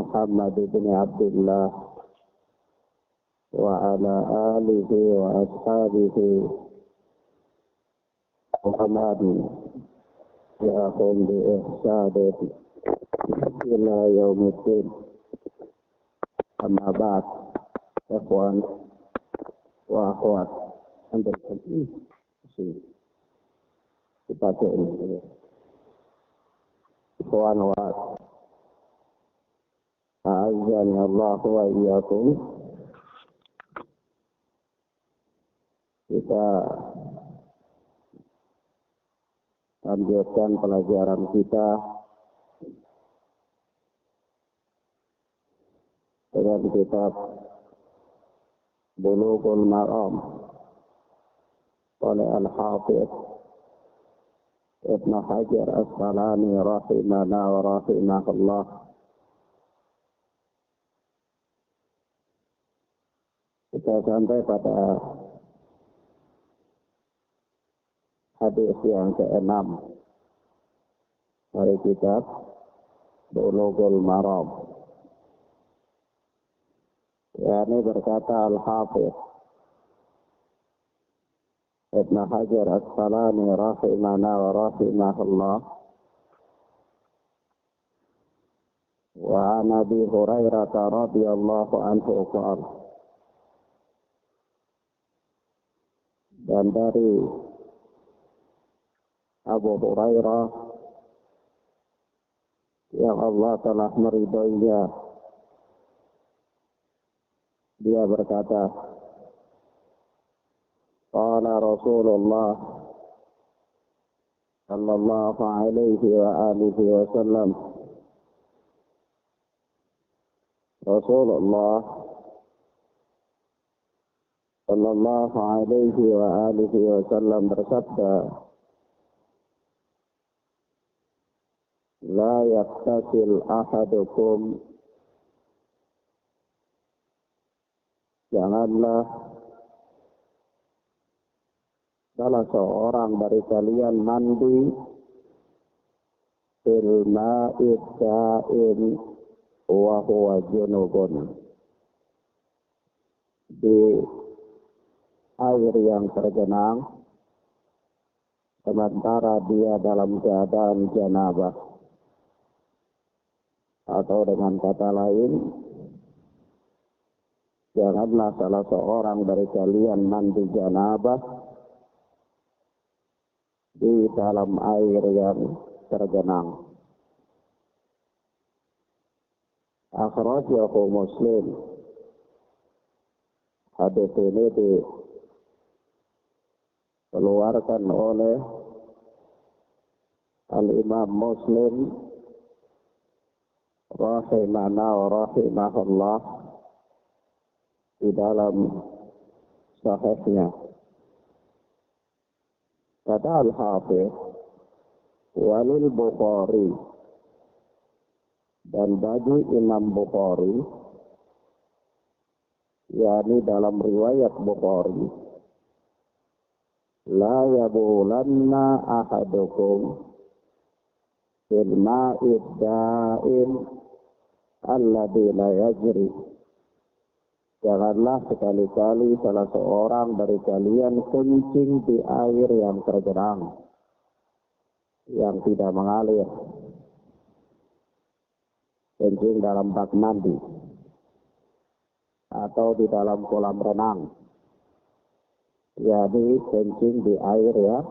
محمد بن عبد الله وعلى آله وأصحابه ومن يقوم بإحسان إلى يوم الدين. أما بعد، إخوان وأخوات عند الحديث dipakai ini. Ikhwan wa a'azzani Allah wa iyyakum. Kita lanjutkan pelajaran kita dengan kitab Bulughul Maram oleh Al-Hafidz Ibnu Hajar Asqalani rahimana wa rahimahullah. Kita sampai pada hadis yang ke-6 dari kitab Bulughul Maram. Ini berkata Al-Hafidz Ibnu Hajar Asqalani rahimana wa rahimahullah, wa an Abi Hurairah radhiyallahu anhu qala, dan dari Abu Hurairah yang Allah telah meridainya, dia berkata, qala Rasulullah sallallahu alaihi wa alihi wasallam, Rasulullah sallallahu alaihi wa alihi wasallam bersabda, la yaktasil ahadukum, janganlah salah seorang dari kalian mandi fil ma'id sa'in wa huwa junubun, di air yang tergenang sementara dia dalam keadaan janabah. Atau dengan kata lain, janganlah salah seorang dari kalian mandi janabah di dalam air yang tergenang. Akhrajahu Muslim. Hadis ini dikeluarkan oleh Al-Imam Muslim rahimana wa rahimahullah di dalam sahihnya. Kata Al-Hafidz, walil Bukhari, dan bagi Imam Bukhari, yakni dalam riwayat Bukhari, la yabulanna ahadukum fil ma'id da'in alladhi la yajri, janganlah sekali-kali salah seorang dari kalian kencing di air yang tergenang, yang tidak mengalir. Kencing dalam bak mandi atau di dalam kolam renang, yakni kencing di air yang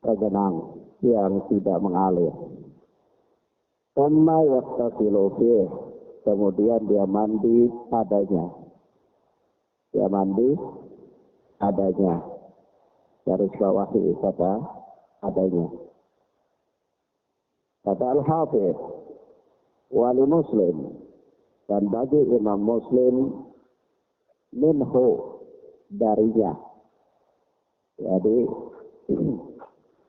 tergenang, yang tidak mengalir. Thumma yaktasilu fihi, kemudian dia mandi padanya. Dia mandi adanya. Garis bawahi kata adanya. Kata Al-Hafidz, wali Muslim, dan bagi Imam Muslim, minhu, darinya. Jadi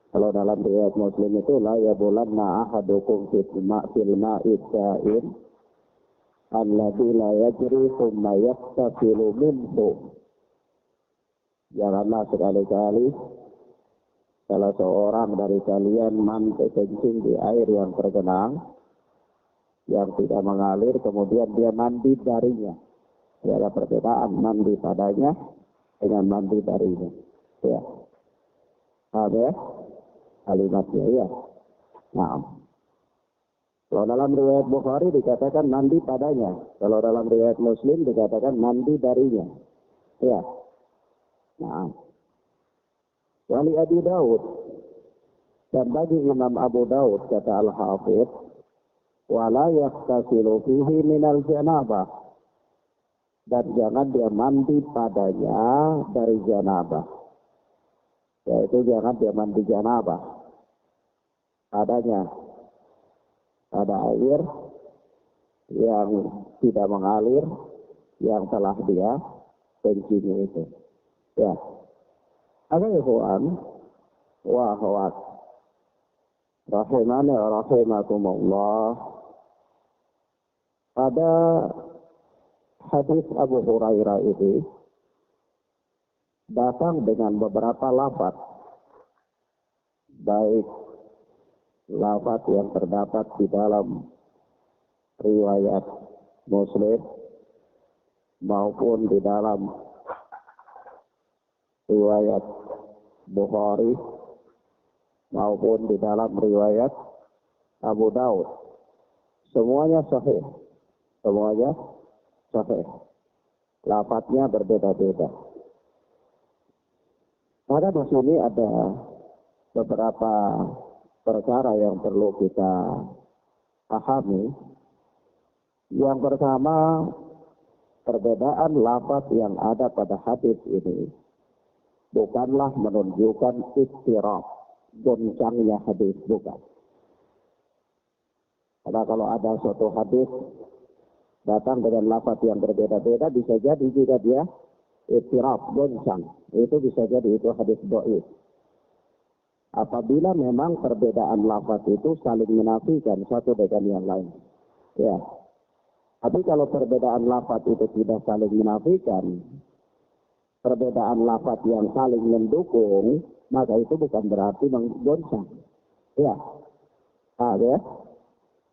kalau dalam riwayat Muslim itu la yabulanna ahadukum fil ma'id sa'in alladzi la yajri thumma yaktasilu minhu. Janganlah sekali-kali salah seorang dari kalian kencing di air yang tergenang, yang tidak mengalir, kemudian dia mandi darinya. Ya, ada perbedaan mandi padanya dengan mandi darinya. Ya, ada kalimatnya ya. Nah, kalau dalam riwayat Bukhari dikatakan mandi padanya, kalau dalam riwayat Muslim dikatakan mandi darinya. Ya. Nah, wali Abi Daud dan bagi Imam Abu Daud kata Al-Hafidh, wala yaktasilu fihi minal janabah, dan jangan dia mandi padanya dari janabah, yaitu jangan dia mandi janabah padanya. Ada air yang tidak mengalir yang telah dia kencing itu. Ya. Ada ikhwan wa akhwat rahimani wa rahimakumullah. Pada hadis Abu Hurairah ini datang dengan beberapa lafaz, baik lafaz yang terdapat di dalam riwayat Muslim maupun di dalam riwayat Bukhari maupun di dalam riwayat Abu Daud. Semuanya sahih. Semuanya sahih. Lafaznya berbeda-beda. Maka di sini ada beberapa perkara yang perlu kita pahami. Yang pertama, perbedaan lafaz yang ada pada hadis ini bukanlah menunjukkan istirah, goncangnya hadis, bukan. Karena kalau ada suatu hadis datang dengan lafaz yang berbeda-beda, bisa jadi juga dia istirah, goncang. Itu bisa jadi itu hadis dhaif. Apabila memang perbedaan lafaz itu saling menafikan satu dengan yang lain. Ya. Tapi kalau perbedaan lafaz itu tidak saling menafikan, perbedaan lafaz yang saling mendukung, maka itu bukan berarti menggoncang. Ya. Ya.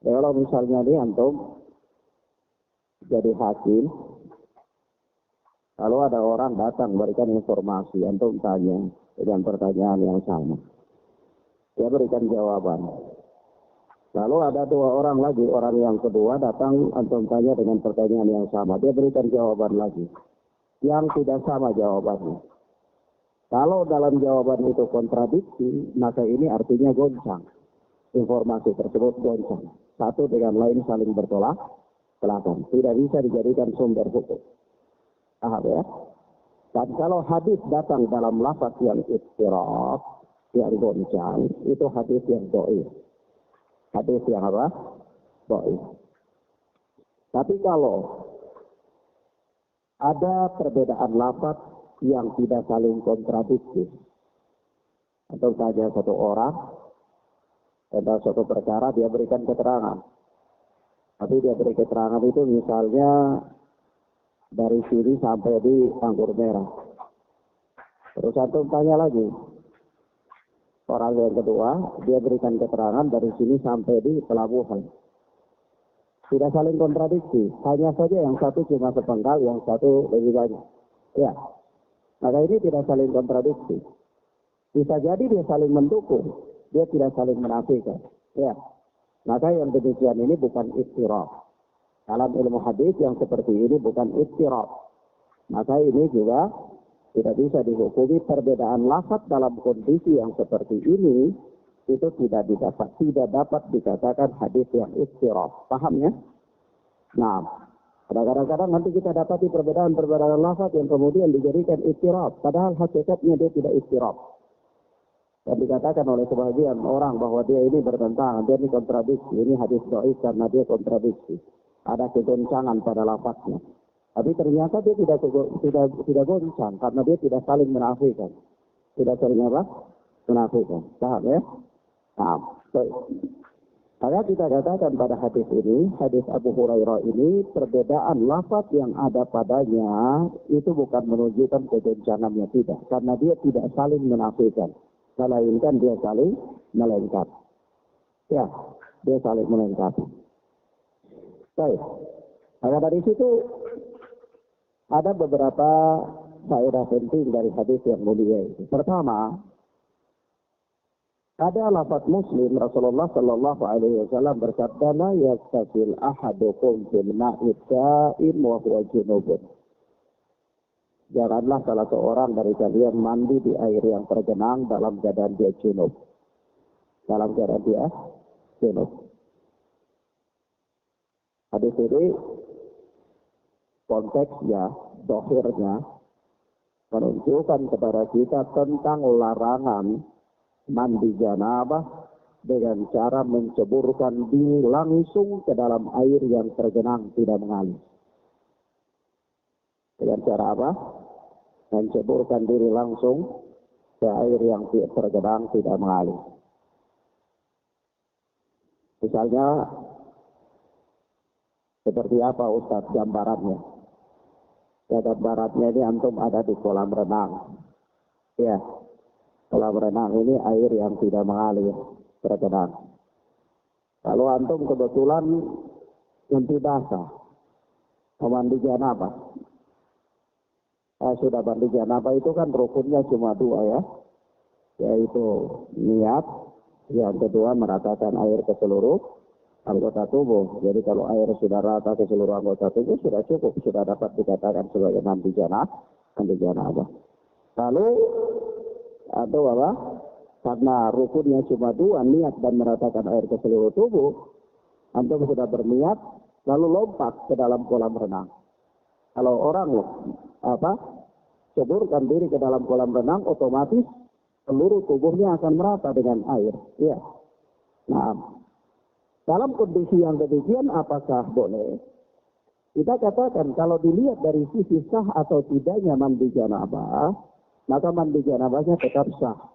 Kalau misalnya ini antum jadi hakim, kalau ada orang datang berikan informasi, antum tanya dengan pertanyaan yang sama. Dia berikan jawaban. Lalu ada dua orang lagi, orang yang kedua datang, antum tanya dengan pertanyaan yang sama. Dia berikan jawaban lagi. Yang tidak sama jawabannya. Kalau dalam jawaban itu kontradiksi, maka ini artinya goncang. Informasi tersebut goncang. Satu dengan lain saling bertolak belakang. Tidak bisa dijadikan sumber hukum. Paham ya? Dan kalau hadis datang dalam lafaz yang istirah, yang goncang, itu hadis yang dhaif. Hadis yang apa? Dhaif. Tapi kalau ada perbedaan lafaz yang tidak saling kontradiksi, atau saja satu orang tentang suatu perkara dia berikan keterangan, tapi dia beri keterangan itu misalnya dari sini sampai di anggur merah. Terus antum tanya lagi, orang yang kedua dia berikan keterangan dari sini sampai di pelabuhan. Tidak saling kontradiksi, hanya saja yang satu cuma sepenggal, yang satu lebih banyak. Ya, maka ini tidak saling kontradiksi. Bisa jadi dia saling mendukung, dia tidak saling menafikan. Ya, maka yang demikian ini bukan istirah. Dalam ilmu hadis yang seperti ini bukan istirah. Maka ini juga tidak bisa dihukumi perbedaan lafaz dalam kondisi yang seperti ini. Itu tidak dapat dikatakan hadis yang istirah. Paham ya? Nah, kadang-kadang nanti kita dapati perbedaan lafaz yang kemudian dijadikan istirah. Padahal hakikatnya dia tidak istirah. Dan dikatakan oleh sebagian orang bahwa dia ini bertentangan, dia ini kontradiksi. Ini hadis dhaif karena dia kontradiksi. Ada kegoncangan pada lafaznya. Tapi ternyata dia tidak goncang karena dia tidak saling menafikan. Tidak saling apa? Menafikan. Paham ya? Nah, maka kita katakan pada hadis ini, hadis Abu Hurairah ini, perbedaan lafaz yang ada padanya itu bukan menunjukkan kegoncangannya, tidak. Karena dia tidak saling menafikan. Melainkan dia saling melengkapi. Ya, dia saling melengkapi. Baik. Maka dari situ ada beberapa faedah penting dari hadis yang mulia ini. Pertama, ada lafaz Muslim Rasulullah Shallallahu Alaihi Wasallam bersabda, "La yastasil ahadukum fil ma'i sa'im wa huwa junubun." Janganlah salah seorang dari kalian mandi di air yang tergenang dalam keadaan dia junub. Dalam keadaan dia junub. Hadis ini konteksnya, dohirnya menunjukkan kepada kita tentang larangan mandi janabah dengan cara menceburkan diri langsung ke dalam air yang tergenang tidak mengalir. Dengan cara apa? Menceburkan diri langsung ke air yang tergenang tidak mengalir. Misalnya, seperti apa Ustaz gambarannya? Ya, gambarannya ini antum ada di kolam renang. Ya, kolam renang ini air yang tidak mengalir, tergenang. Kalau antum kebetulan nanti basah, mau mandi janabah. Sudah mandi janabah itu kan rukunnya cuma dua ya, yaitu niat, yang kedua meratakan air ke seluruh anggota tubuh. Jadi kalau air sudah rata ke seluruh anggota tubuh sudah cukup, sudah dapat dikatakan sebagai mandi janabah. Lalu atau apa? Karena rukunnya cuma dua, niat dan meratakan air ke seluruh tubuh, antum sudah berniat lalu lompat ke dalam kolam renang. Kalau orang ceburkan diri ke dalam kolam renang, otomatis seluruh tubuhnya akan merata dengan air. Ya. Nah, dalam kondisi yang demikian apakah boleh? Kita katakan kalau dilihat dari sisi sah atau tidaknya mandi janabah, maka mandi janabahnya tetap sah.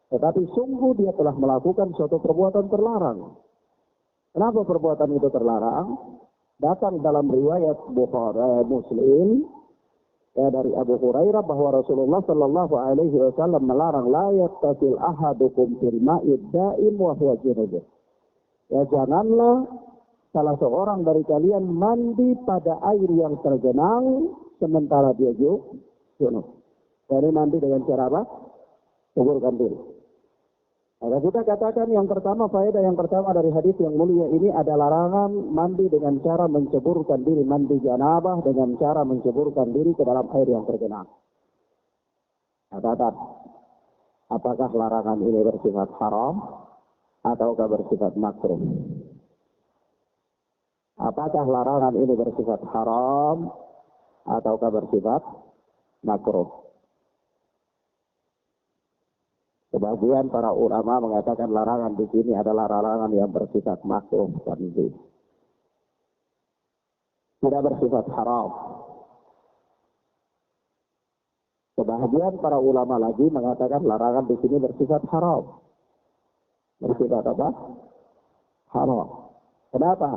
Tetapi sungguh dia telah melakukan suatu perbuatan terlarang. Kenapa perbuatan itu terlarang? Datang dalam riwayat Bukhari Muslim dari Abu Hurairah bahwa Rasulullah Shallallahu Alaihi Wasallam melarang la yattasil ahadukum fil ma'i da'im wa huwa junub. Ya, janganlah salah seorang dari kalian mandi pada air yang tergenang sementara dia junub. Jadi mandi dengan cara apa? Ceburkan diri. Maka kita katakan yang pertama, faedah yang pertama dari hadis yang mulia ini ada larangan mandi dengan cara menceburkan diri, mandi janabah dengan cara menceburkan diri ke dalam air yang tergenang. Catatan, apakah larangan ini bersifat haram ataukah bersifat makruh? Apakah larangan ini bersifat haram ataukah bersifat makruh? Sebagian para ulama mengatakan larangan di sini adalah larangan yang bersifat makruh tanzih. Tidak bersifat haram. Sebagian para ulama lagi mengatakan larangan di sini bersifat haram. Bersifat apa? Haram. Kenapa?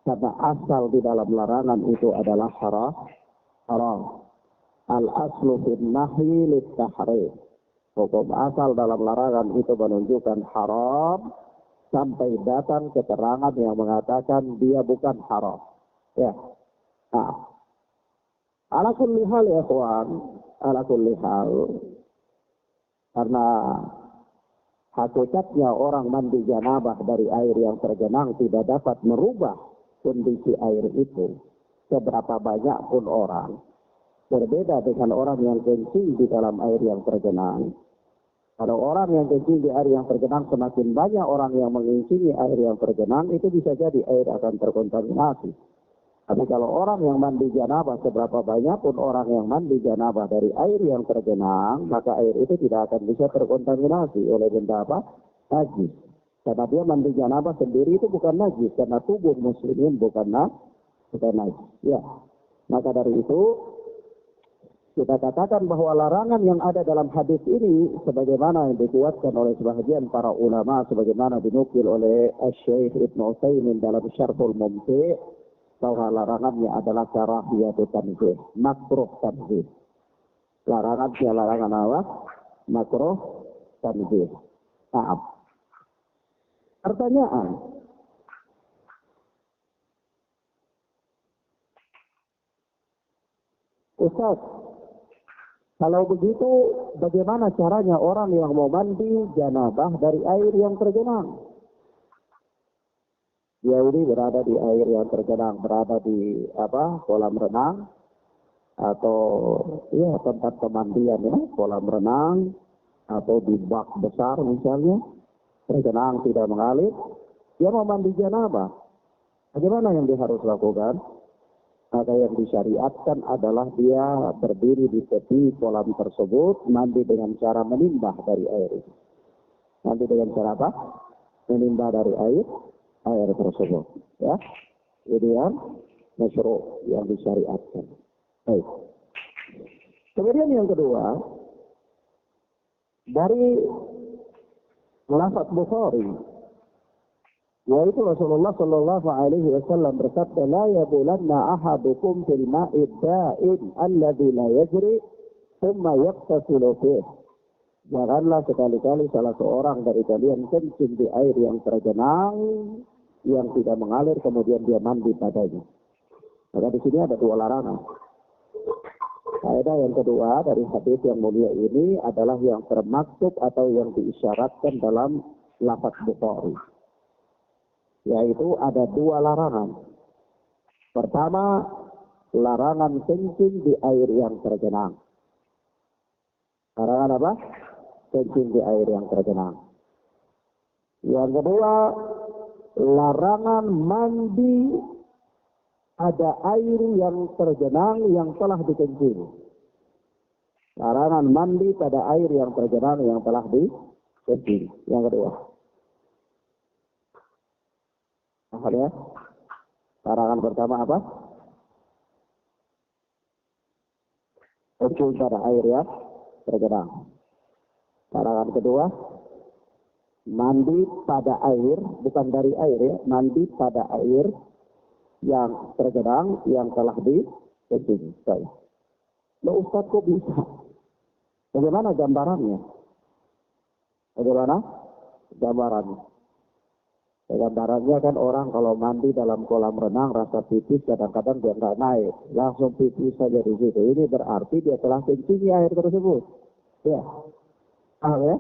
Karena asal di dalam larangan itu adalah haram. Al-aslu fin nahyi lit-tahrim. Hukum asal dalam larangan itu menunjukkan haram sampai datang keterangan yang mengatakan dia bukan haram. Ya. Nah. Ala kulli hal ya ikhwan, ala kulli hal. Karena hakikatnya orang mandi janabah dari air yang tergenang tidak dapat merubah kondisi air itu. Seberapa banyak pun orang. Berbeda dengan orang yang kencing di dalam air yang tergenang. Kalau orang yang kencing di air yang tergenang, semakin banyak orang yang mengencingi air yang tergenang, itu bisa jadi air akan terkontaminasi. Tapi kalau orang yang mandi janabah, seberapa banyak pun orang yang mandi janabah dari air yang tergenang, maka air itu tidak akan bisa terkontaminasi oleh benda apa? Najis. Karena dia mandi janabah sendiri itu bukan najis, karena tubuh muslimin bukan najis. Ya. Maka dari itu, kita katakan bahwa larangan yang ada dalam hadis ini sebagaimana yang dikuatkan oleh sebagian para ulama, sebagaimana dinukil oleh Syekh Ibnu Utsaimin dalam Syarhul Mumti', bahwa larangannya adalah karahiyatu tanzih, makruh tanzih. Larangannya larangan apa? Makruh tanzih. Nah, pertanyaan, Ustaz, kalau begitu bagaimana caranya orang yang mau mandi janabah dari air yang tergenang? Dia ini berada di air yang tergenang, berada di kolam renang atau ya tempat pemandian ya, kolam renang atau di bak besar misalnya, tergenang tidak mengalir, dia mau mandi janabah. Bagaimana yang dia harus lakukan? Maka yang disyariatkan adalah dia berdiri di tepi kolam tersebut, mandi dengan cara menimbah dari air itu. Mandi dengan cara apa? Menimbah dari air tersebut. Ya, ini yang masyru' yang disyariatkan. Baik. Kemudian yang kedua, dari lafaz Bukhari, yaitu Rasulullah sallallahu alaihi wasallam bersabda, la yabulanna ahadukum fil ma'i da'im alladhi la yajri thumma yaqtasilu fihi. Janganlah sekali-kali salah seorang dari kalian kencing di air yang tergenang yang tidak mengalir kemudian dia mandi padanya. Maka di sini ada dua larangan. Faedah yang kedua dari hadis yang mulia ini adalah yang termaktub atau yang diisyaratkan dalam lafaz Bukhari. Yaitu ada dua larangan. Pertama, larangan kencing di air yang tergenang. Larangan apa? Kencing di air yang tergenang. Yang kedua, larangan mandi ada air yang tergenang yang telah dikencing. Larangan mandi pada air yang tergenang yang telah dikencing. Yang kedua. Paham ya? Larangan pertama apa? Kencing pada air yang tergenang. Larangan kedua, mandi pada air, bukan dari air ya, mandi pada air yang tergenang yang telah dikencing. Loh Ustaz kok bisa? Bagaimana gambarannya? Bagaimana gambarannya? Gambarannya kan orang kalau mandi dalam kolam renang rasa pipis kadang-kadang dia nggak naik, langsung pipis saja di situ. Ini berarti dia telah kencingi air tersebut. Ya, ya.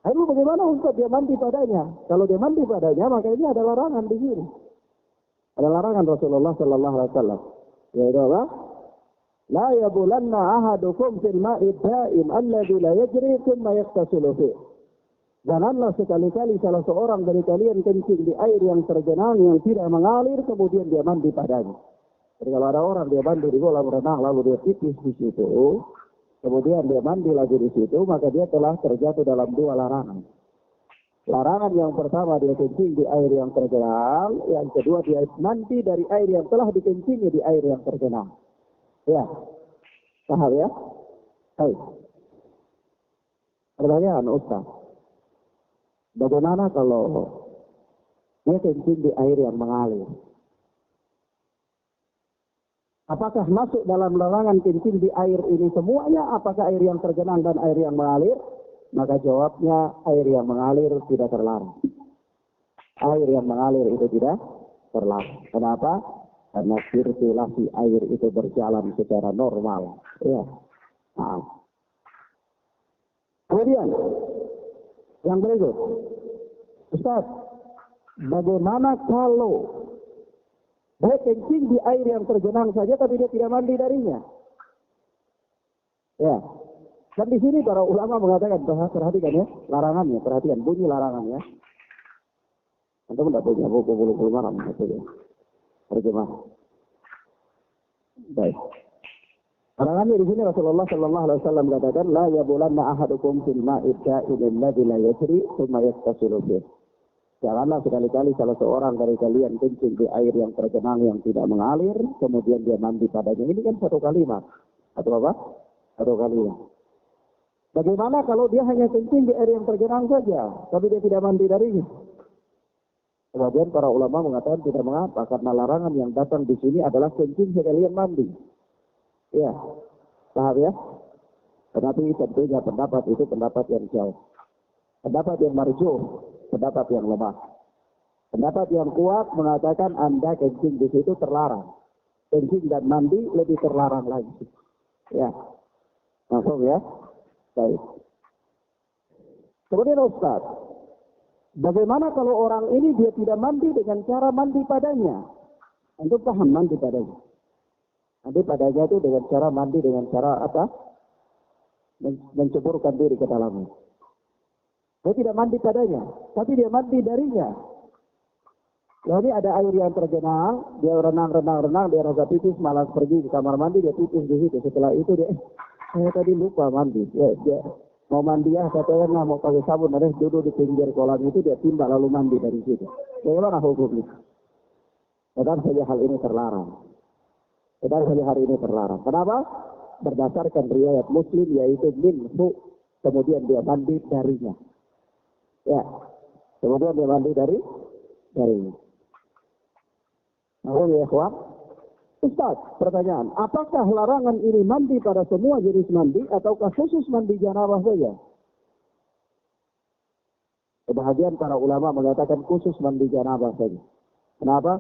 Lalu bagaimana Ustaz dia mandi padanya? Kalau dia mandi padanya maka ini ada larangan di sini. Ada larangan Rasulullah Sallallahu Alaihi Wasallam. Yaitu apa? La yabulanna ahadukum fil ma'i da'im alladhi la yajri thumma yaqtasilu fihi. Janganlah sekali-kali salah seorang dari kalian kencing di air yang tergenang yang tidak mengalir kemudian dia mandi padanya. Jadi kalau ada orang dia mandi di kolam renang lalu dia pipis di situ, kemudian dia mandi lagi di situ, maka dia telah terjatuh dalam dua larangan. Larangan yang pertama dia kencing di air yang tergenang, yang kedua dia mandi dari air yang telah dikencingi di air yang tergenang. Ya, paham ya? Baik. Pertanyaan Ustaz, bagaimana kalau dia kencing di air yang mengalir? Apakah masuk dalam larangan kencing di air ini semuanya? Apakah air yang tergenang dan air yang mengalir? Maka jawabnya air yang mengalir tidak terlarang. Air yang mengalir itu tidak terlarang. Kenapa? Karena sirkulasi air itu berjalan secara normal. Ya. Nah. Kemudian yang berikut, Ustaz, bagaimana kalau dia kencing di air yang tergenang saja tapi dia tidak mandi darinya? Ya. Dan di sini para ulama mengatakan, perhatikan ya, larangannya, perhatikan bunyi larangannya. Antum tidak punya buku bulu maram maksudnya. Terjemah. Baik. Larangannya di sini Rasulullah Sallallahu Alaihi Wasallam katakan, la yabulanna ahadukum fil ma'i da'im alladhi la yajri thumma yaqtasilu fihi. Janganlah sekali-kali salah seorang dari kalian kencing di air yang tergenang yang tidak mengalir, kemudian dia mandi padanya. Ini kan satu kalimat. Atau apa? Satu kalimat. Bagaimana kalau dia hanya kencing di air yang tergenang saja, tapi dia tidak mandi darinya? Kemudian para ulama mengatakan tidak mengapa, karena larangan yang datang di sini adalah kencing sekalian mandi. Ya, paham ya? Tetapi tentunya pendapat itu pendapat yang jauh. Pendapat yang marjuh, pendapat yang lemah. Pendapat yang kuat mengatakan Anda kencing di situ terlarang. kencing dan mandi lebih terlarang lagi. Ya, langsung ya. Baik. Kemudian Ustaz, bagaimana kalau orang ini dia tidak mandi dengan cara mandi padanya? Untuk paham mandi padanya. Mandi padanya itu dengan cara mandi dengan cara apa? Menceburkan diri ke dalamnya. Dia tidak mandi padanya, tapi dia mandi darinya. Jadi ada air yang tergenang, dia renang, dia rasa pipis, malas pergi ke kamar mandi, dia pipis di situ. Setelah itu dia, saya tadi lupa mandi. Dia mau mandi ya, katanya mau pakai sabun, ada duduk di pinggir kolam itu, dia timba lalu mandi dari situ. Bagaimana hukumnya? Tetap saja hal ini terlarang. Kenapa? Berdasarkan riwayat Muslim, yaitu minhu, kemudian dia mandi darinya. Ya, kemudian dia mandi darinya. Nah, ya ikhwan, Ustaz, pertanyaan, apakah larangan ini mandi pada semua jenis mandi ataukah khusus mandi janabah saja? Sebahagian para ulama mengatakan khusus mandi janabah saja. Kenapa?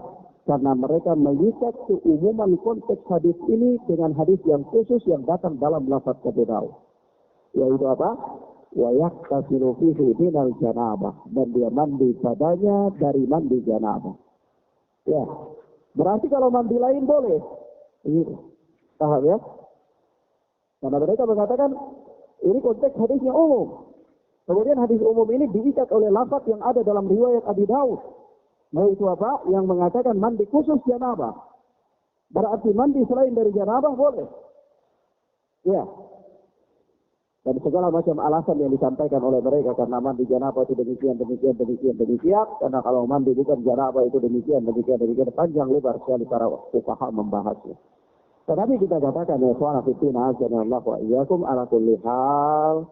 Karena mereka mengikat keumuman konteks hadis ini dengan hadis yang khusus yang datang dalam lafaz Abu Daud. Yaitu apa? Wa yaktasilu fihi minal janabah, dan dia mandi padanya dari mandi janabah. Ya. Berarti kalau mandi lain boleh. Begitu. Paham ya? Karena mereka mengatakan ini konteks hadisnya umum. Kemudian hadis umum ini diikat oleh lafaz yang ada dalam riwayat Abi Daud. Yaitu apa? Yang mengatakan mandi khusus janabah. Berarti mandi selain dari janabah boleh. Ya. Dan segala macam alasan yang disampaikan oleh mereka karena mandi janabah itu demikian. Karena kalau mandi bukan janabah itu demikian. Panjang lebar sekali para fuqaha membahasnya. Tetapi kita katakan ya ikhwan fillah azanallahu wa iyyakum ala kulli hal,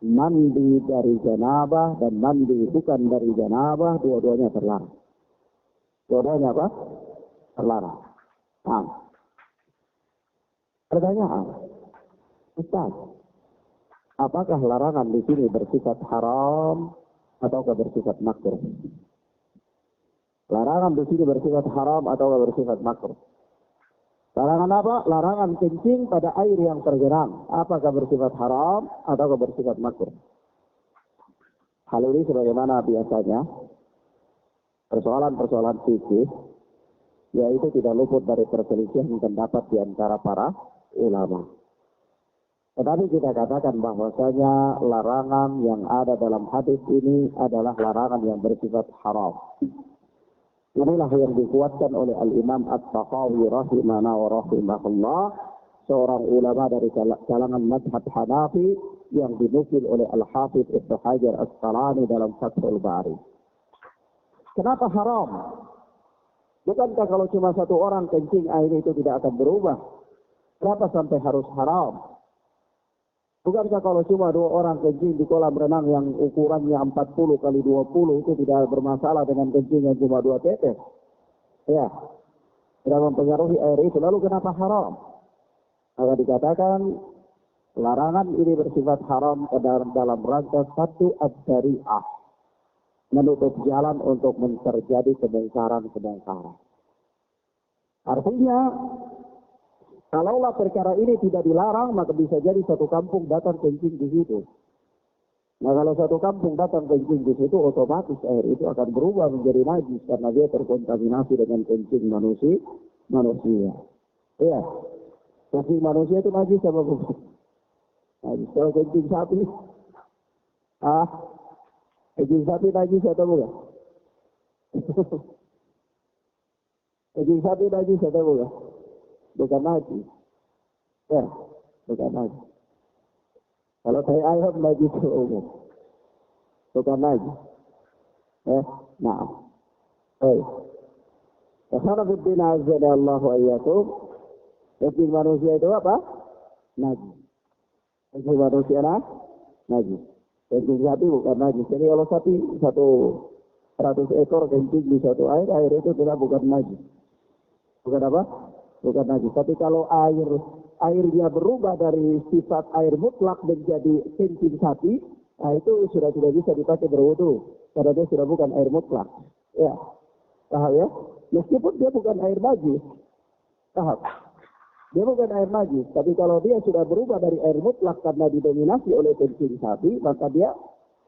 mandi dari janabah dan mandi bukan dari janabah dua-duanya terlarang. Dua-duanya apa? Terlarang. Nah. Pertanyaan, Ustaz, apakah larangan di sini bersifat haram atau bersifat makruh? Larangan di sini bersifat haram atau bersifat makruh? Larangan apa? Larangan kencing pada air yang tergenang. Apakah bersifat haram atau bersifat makruh? Hal ini sebagaimana biasanya persoalan-persoalan fikih, yaitu tidak luput dari perselisihan pendapat di antara para ulama. Tetapi kita katakan bahwasanya larangan yang ada dalam hadis ini adalah larangan yang bersifat haram. Inilah yang dikuatkan oleh Al-Imam At-Tahawi rahimana wa rahimahullah, seorang ulama dari kalangan mazhab Hanafi yang dinukil oleh Al-Hafidh Ibnu Hajar Asqalani dalam Fathul Bari. Kenapa haram? Bukankah kalau cuma satu orang kencing air itu tidak akan berubah? Kenapa sampai harus haram? Bukankah kalau cuma dua orang kencing di kolam renang yang ukurannya 40 kali 20 itu tidak bermasalah dengan kencing yang cuma 2 tetes? Ya, tidak mempengaruhi air itu. Lalu kenapa haram? Maka dikatakan larangan ini bersifat haram dalam rangka satu ad-dari'ah, menutup jalan untuk terjadi kemungkaran. Artinya, kalaulah perkara ini tidak dilarang, maka bisa jadi satu kampung datang kencing di situ. Nah, kalau satu kampung datang kencing di situ, otomatis air itu akan berubah menjadi najis karena dia terkontaminasi dengan kencing manusia. Iya, kencing manusia itu najis apa bukan? Najis. Kalau kencing sapi, kencing sapi najis atau bukan? Kencing sapi najis atau bukan? Bukan najis. Ya, bukan najis. Kalau tai ayam najis itu umum. Bukan najis. Nah. Baik. Wassalamualaikum warahmatullahi wabarakatuh. Kencing manusia itu apa? Najis. Kencing manusia najis. Kencing sapi bukan najis. Jadi kalau sapi 100 ekor kencing di satu air itu tidak bukan najis. Bukan apa? Bukan najis. Tapi kalau airnya berubah dari sifat air mutlak menjadi kencing sapi, nah itu sudah tidak bisa dipakai berwudu karena dia sudah bukan air mutlak. Ya, paham ya? Meskipun dia bukan air najis, Paham? Dia bukan air najis, tapi kalau dia sudah berubah dari air mutlak karena didominasi oleh kencing sapi, maka dia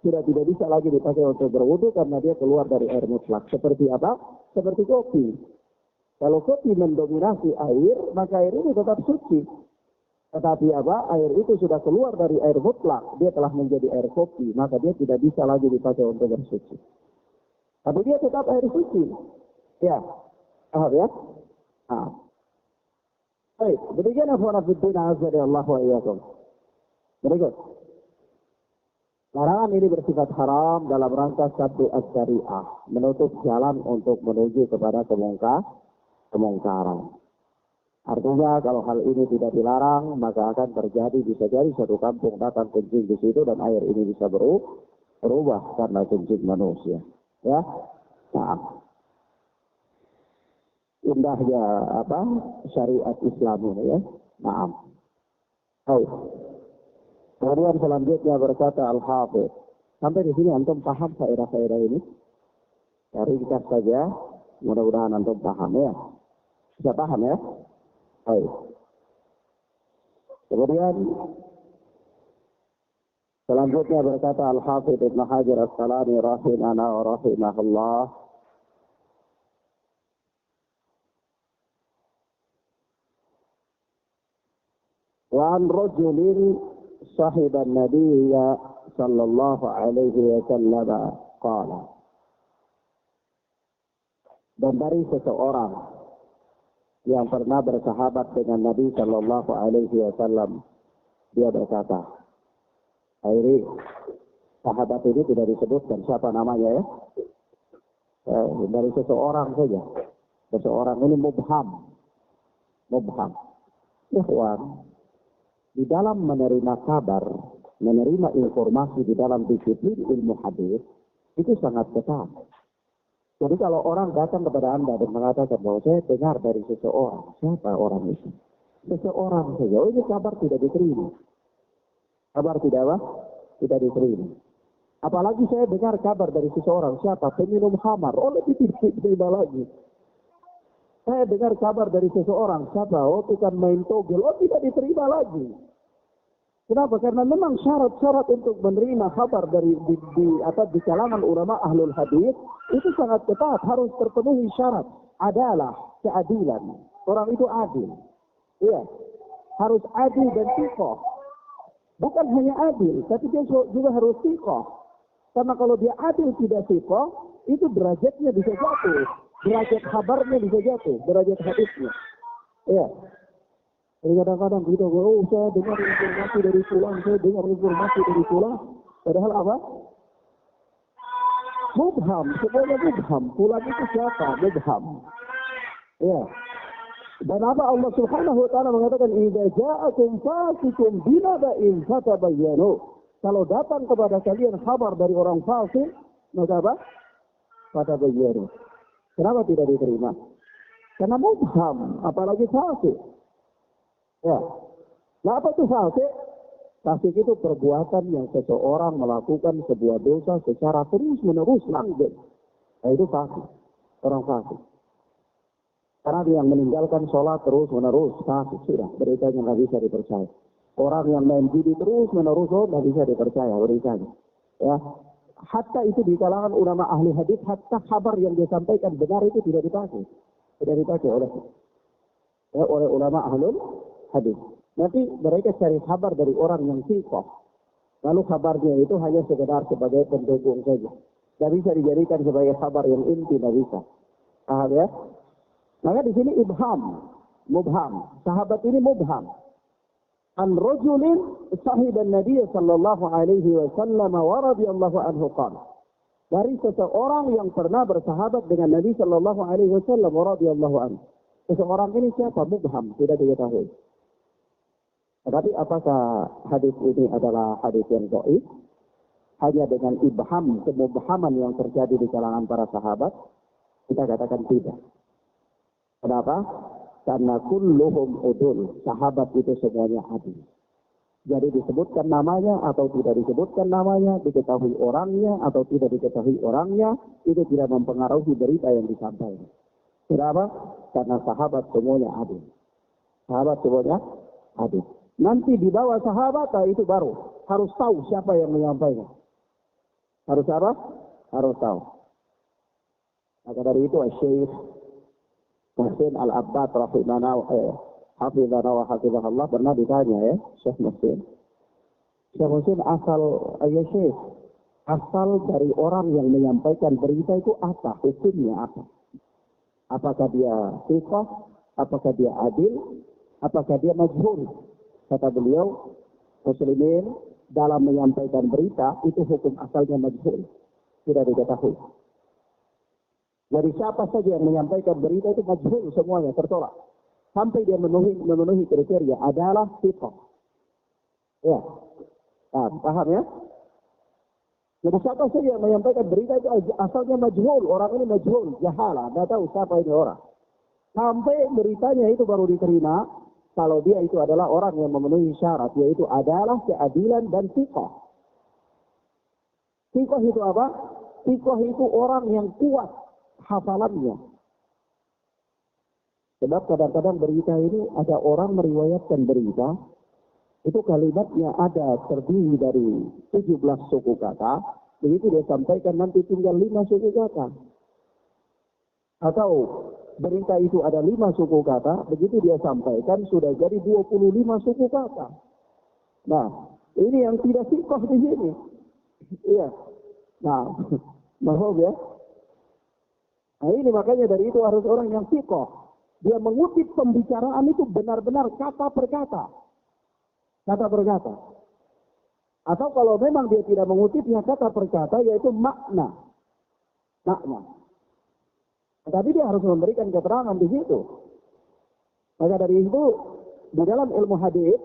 sudah tidak bisa lagi dipakai untuk berwudu karena dia keluar dari air mutlak. Seperti apa? Seperti kopi. Kalau kopi mendominasi air, maka air itu tetap suci. Tetapi apa? Air itu sudah keluar dari air mutlak, dia telah menjadi air kopi, maka dia tidak bisa lagi dipakai untuk bersuci. Tapi dia tetap air suci. Ya, paham ya? Nah. Baik, demikian akhwana fiddina azza Allah wa iyyakum. Berikut. Larangan ini bersifat haram dalam rangka satu as-syariah, menutup jalan untuk menuju kepada kemungkaran. Artinya kalau hal ini tidak dilarang, maka akan terjadi, bisa jadi satu kampung datang kencing di situ dan air ini bisa berubah karena kencing manusia. Ya, nah. Indahnya apa syariat Islam ini ya. Naam. Baik. Kemudian selanjutnya berkata Al-Hafidz. Sampai di sini antum paham faedah-faedah ini? Ya, ringkas saja. Mudah-mudahan antum paham ya. Bisa paham ya? Baik. Kemudian selanjutnya berkata Al-Hafidz Ibnu Hajar As-Asqalani rahimahana wa rahimahullah. وعن رجل صاحب النبي صلى الله عليه وسلم قال. Dan dari seseorang yang pernah bersahabat dengan Nabi Shallallahu Alaihi Wasallam, dia berkata, ini sahabat ini tidak disebutkan siapa namanya ya, dari seseorang saja. Seseorang ini mubham. Ikhwan, di dalam menerima kabar, menerima informasi di dalam disiplin ilmu hadis itu sangat ketat. Jadi kalau orang datang kepada Anda dan mengatakan bahwa saya dengar dari seseorang, siapa orang itu? Seseorang saja, ini kabar tidak diterima. Kabar tidak apa? Tidak diterima. Apalagi saya dengar kabar dari seseorang, siapa? Peminum khamar, itu tidak diterima lagi. Saya dengar kabar dari seseorang, siapa? Tukang main togel, tidak diterima lagi. Kenapa? Karena memang syarat-syarat untuk menerima kabar dari di kalangan ulama ahlul hadis itu sangat ketat, harus terpenuhi syarat adalah keadilan. Orang itu adil. Iya. Harus adil dan thiqah. Bukan hanya adil, tapi dia juga harus thiqah. Karena kalau dia adil tidak thiqah, itu derajatnya bisa jatuh. Derajat kabarnya bisa jatuh, derajat hadisnya. Iya. Jadi kadang-kadang kita, saya dengar informasi dari fulan, Padahal apa? Mubham, semuanya mubham. Fulan itu siapa? Mubham. Ya. Dan apa Allah Subhanahu wa taala mengatakan, "Idza ja'akum fasiqun binaba'in fatabayyanu." Kalau datang kepada kalian kabar dari orang fasik, maka apa? Fatabayyanu. Kenapa tidak diterima? Karena mubham, apalagi fasik. Ya. Nah, apa itu fasik? Fasik itu perbuatan yang seseorang melakukan sebuah dosa secara terus-menerus langgeng. Nah, itu fasik. Orang fasik. Karena dia yang meninggalkan sholat terus-menerus, fasik sudah. Beritanya nggak bisa dipercaya. Orang yang main judi terus-menerus, nggak bisa dipercaya beritanya. Ya. Hatta itu di kalangan ulama ahli hadis, hatta kabar yang dia sampaikan benar itu tidak dipakai. Tidak dipakai oleh ulama ahlul hadis. Nanti mereka cari kabar dari orang yang thiqah. Lalu kabarnya itu hanya sekedar sebagai pendukung saja. Tidak bisa dijadikan sebagai kabar yang inti, tidak bisa. Paham ya? Maka di sini mubham. Sahabat ini mubham. An rajulin sahiban Nabi sallallahu alaihi wasallam wa radhiyallahu anhu qala. Dari seseorang yang pernah bersahabat dengan Nabi sallallahu alaihi wasallam wa radhiyallahu anhu. Seseorang ini siapa? Mubham, tidak diketahui. Tetapi apakah hadis ini adalah hadis yang dhaif? Hanya dengan ibham, kemubhaman yang terjadi di kalangan para sahabat? Kita katakan tidak. Kenapa? Karena kulluhum udul. Sahabat itu semuanya adil. Jadi disebutkan namanya atau tidak disebutkan namanya, diketahui orangnya atau tidak diketahui orangnya, itu tidak mempengaruhi berita yang disampaikan. Kenapa? karena sahabat semuanya adil. Sahabat semuanya adil. Nanti di bawah sahabat itu baru harus tahu siapa yang menyampaikan. Harus apa? Harus tahu. Maka dari itu Syekh Muhsin Al-Abbad hafizana wa hafizahullah pernah ditanya ya, Syekh Muhsin. Syekh Muhsin asal dari orang yang menyampaikan berita itu apa? Hukumnya apa? Apakah dia thiqah? Apakah dia adil? Apakah dia majhul? Kata beliau, muslimin dalam menyampaikan berita itu hukum asalnya majhul. Tidak diketahui. Dari siapa saja yang menyampaikan berita itu majhul semuanya, tertolak. Sampai dia memenuhi kriteria adalah thiqah. Ya. Nah, paham ya? Jadi siapa saja yang menyampaikan berita itu asalnya majhul. Orang ini majhul, jahalah. Tidak tahu siapa ini orang. Sampai beritanya itu baru diterima kalau dia itu adalah orang yang memenuhi syarat. Yaitu adalah keadilan dan thiqah. Thiqah itu apa? Thiqah itu orang yang kuat hafalannya. Sebab kadang-kadang berita ini ada orang meriwayatkan berita. Itu kalimatnya ada terdiri dari 17 suku kata. Begitu dia sampaikan nanti tinggal 5 suku kata. Atau berita itu ada 5 suku kata. Begitu dia sampaikan sudah jadi 25 suku kata. Nah, ini yang tidak thiqah di sini. Iya. Nah, mahal ya. Nah ini makanya dari itu harus orang yang thiqah. Dia mengutip pembicaraan itu benar-benar kata per kata. Kata per kata. Atau kalau memang dia tidak mengutipnya kata per kata, yaitu makna. Makna. Tapi dia harus memberikan keterangan di situ. Maka dari itu, di dalam ilmu hadis,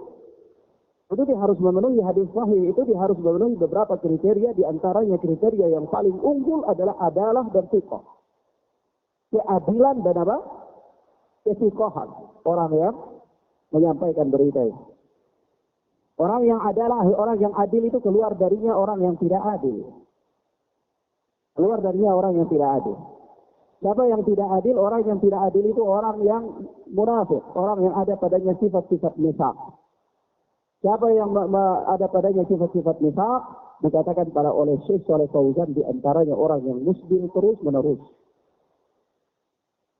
itu dia harus memenuhi hadis sahih, itu dia harus memenuhi beberapa kriteria, di antaranya kriteria yang paling unggul adalah adalah dan thiqah. Keadilan dan apa? Kethiqahan. Orang yang menyampaikan berita itu. Orang yang adalah, orang yang adil itu keluar darinya orang yang tidak adil. Keluar darinya orang yang tidak adil. Siapa yang tidak adil? Orang yang tidak adil itu orang yang munafik. Orang yang ada padanya sifat-sifat nifaq. Siapa yang ada padanya sifat-sifat nifaq? Dikatakan oleh Syekh Shalih Fauzan di antaranya orang yang musbil terus menerus.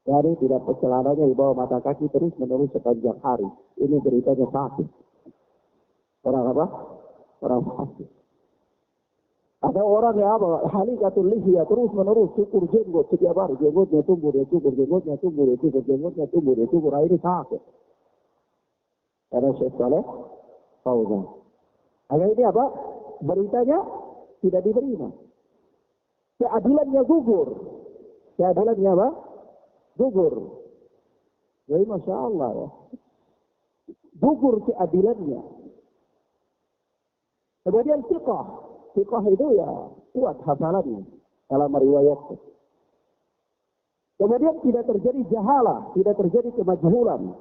Jadi tidak celananya di bawah mata kaki terus menerus sepanjang hari. Ini beritanya fasik. Orang apa? Orang fasik. Ada orang yang apa? Halikatul lihya terus menerus cukur jenggot setiap hari. Jenggotnya tumbuh, dia cukur, jenggotnya tumbuh, dia cukur, jenggotnya tumbuh, dia cukur. Ini fasik. Ada Syekh Shalih Fauzan. Agar ini apa? Beritanya tidak diterima. Keadilannya gugur. Keadilannya apa? Gugur. Jadi Masya Allah ya. Gugur keadilannya. Kemudian thiqah. Thiqah itu ya kuat hafalannya dalam meriwayatkan. Kemudian tidak terjadi jahalah, tidak terjadi kemajhulan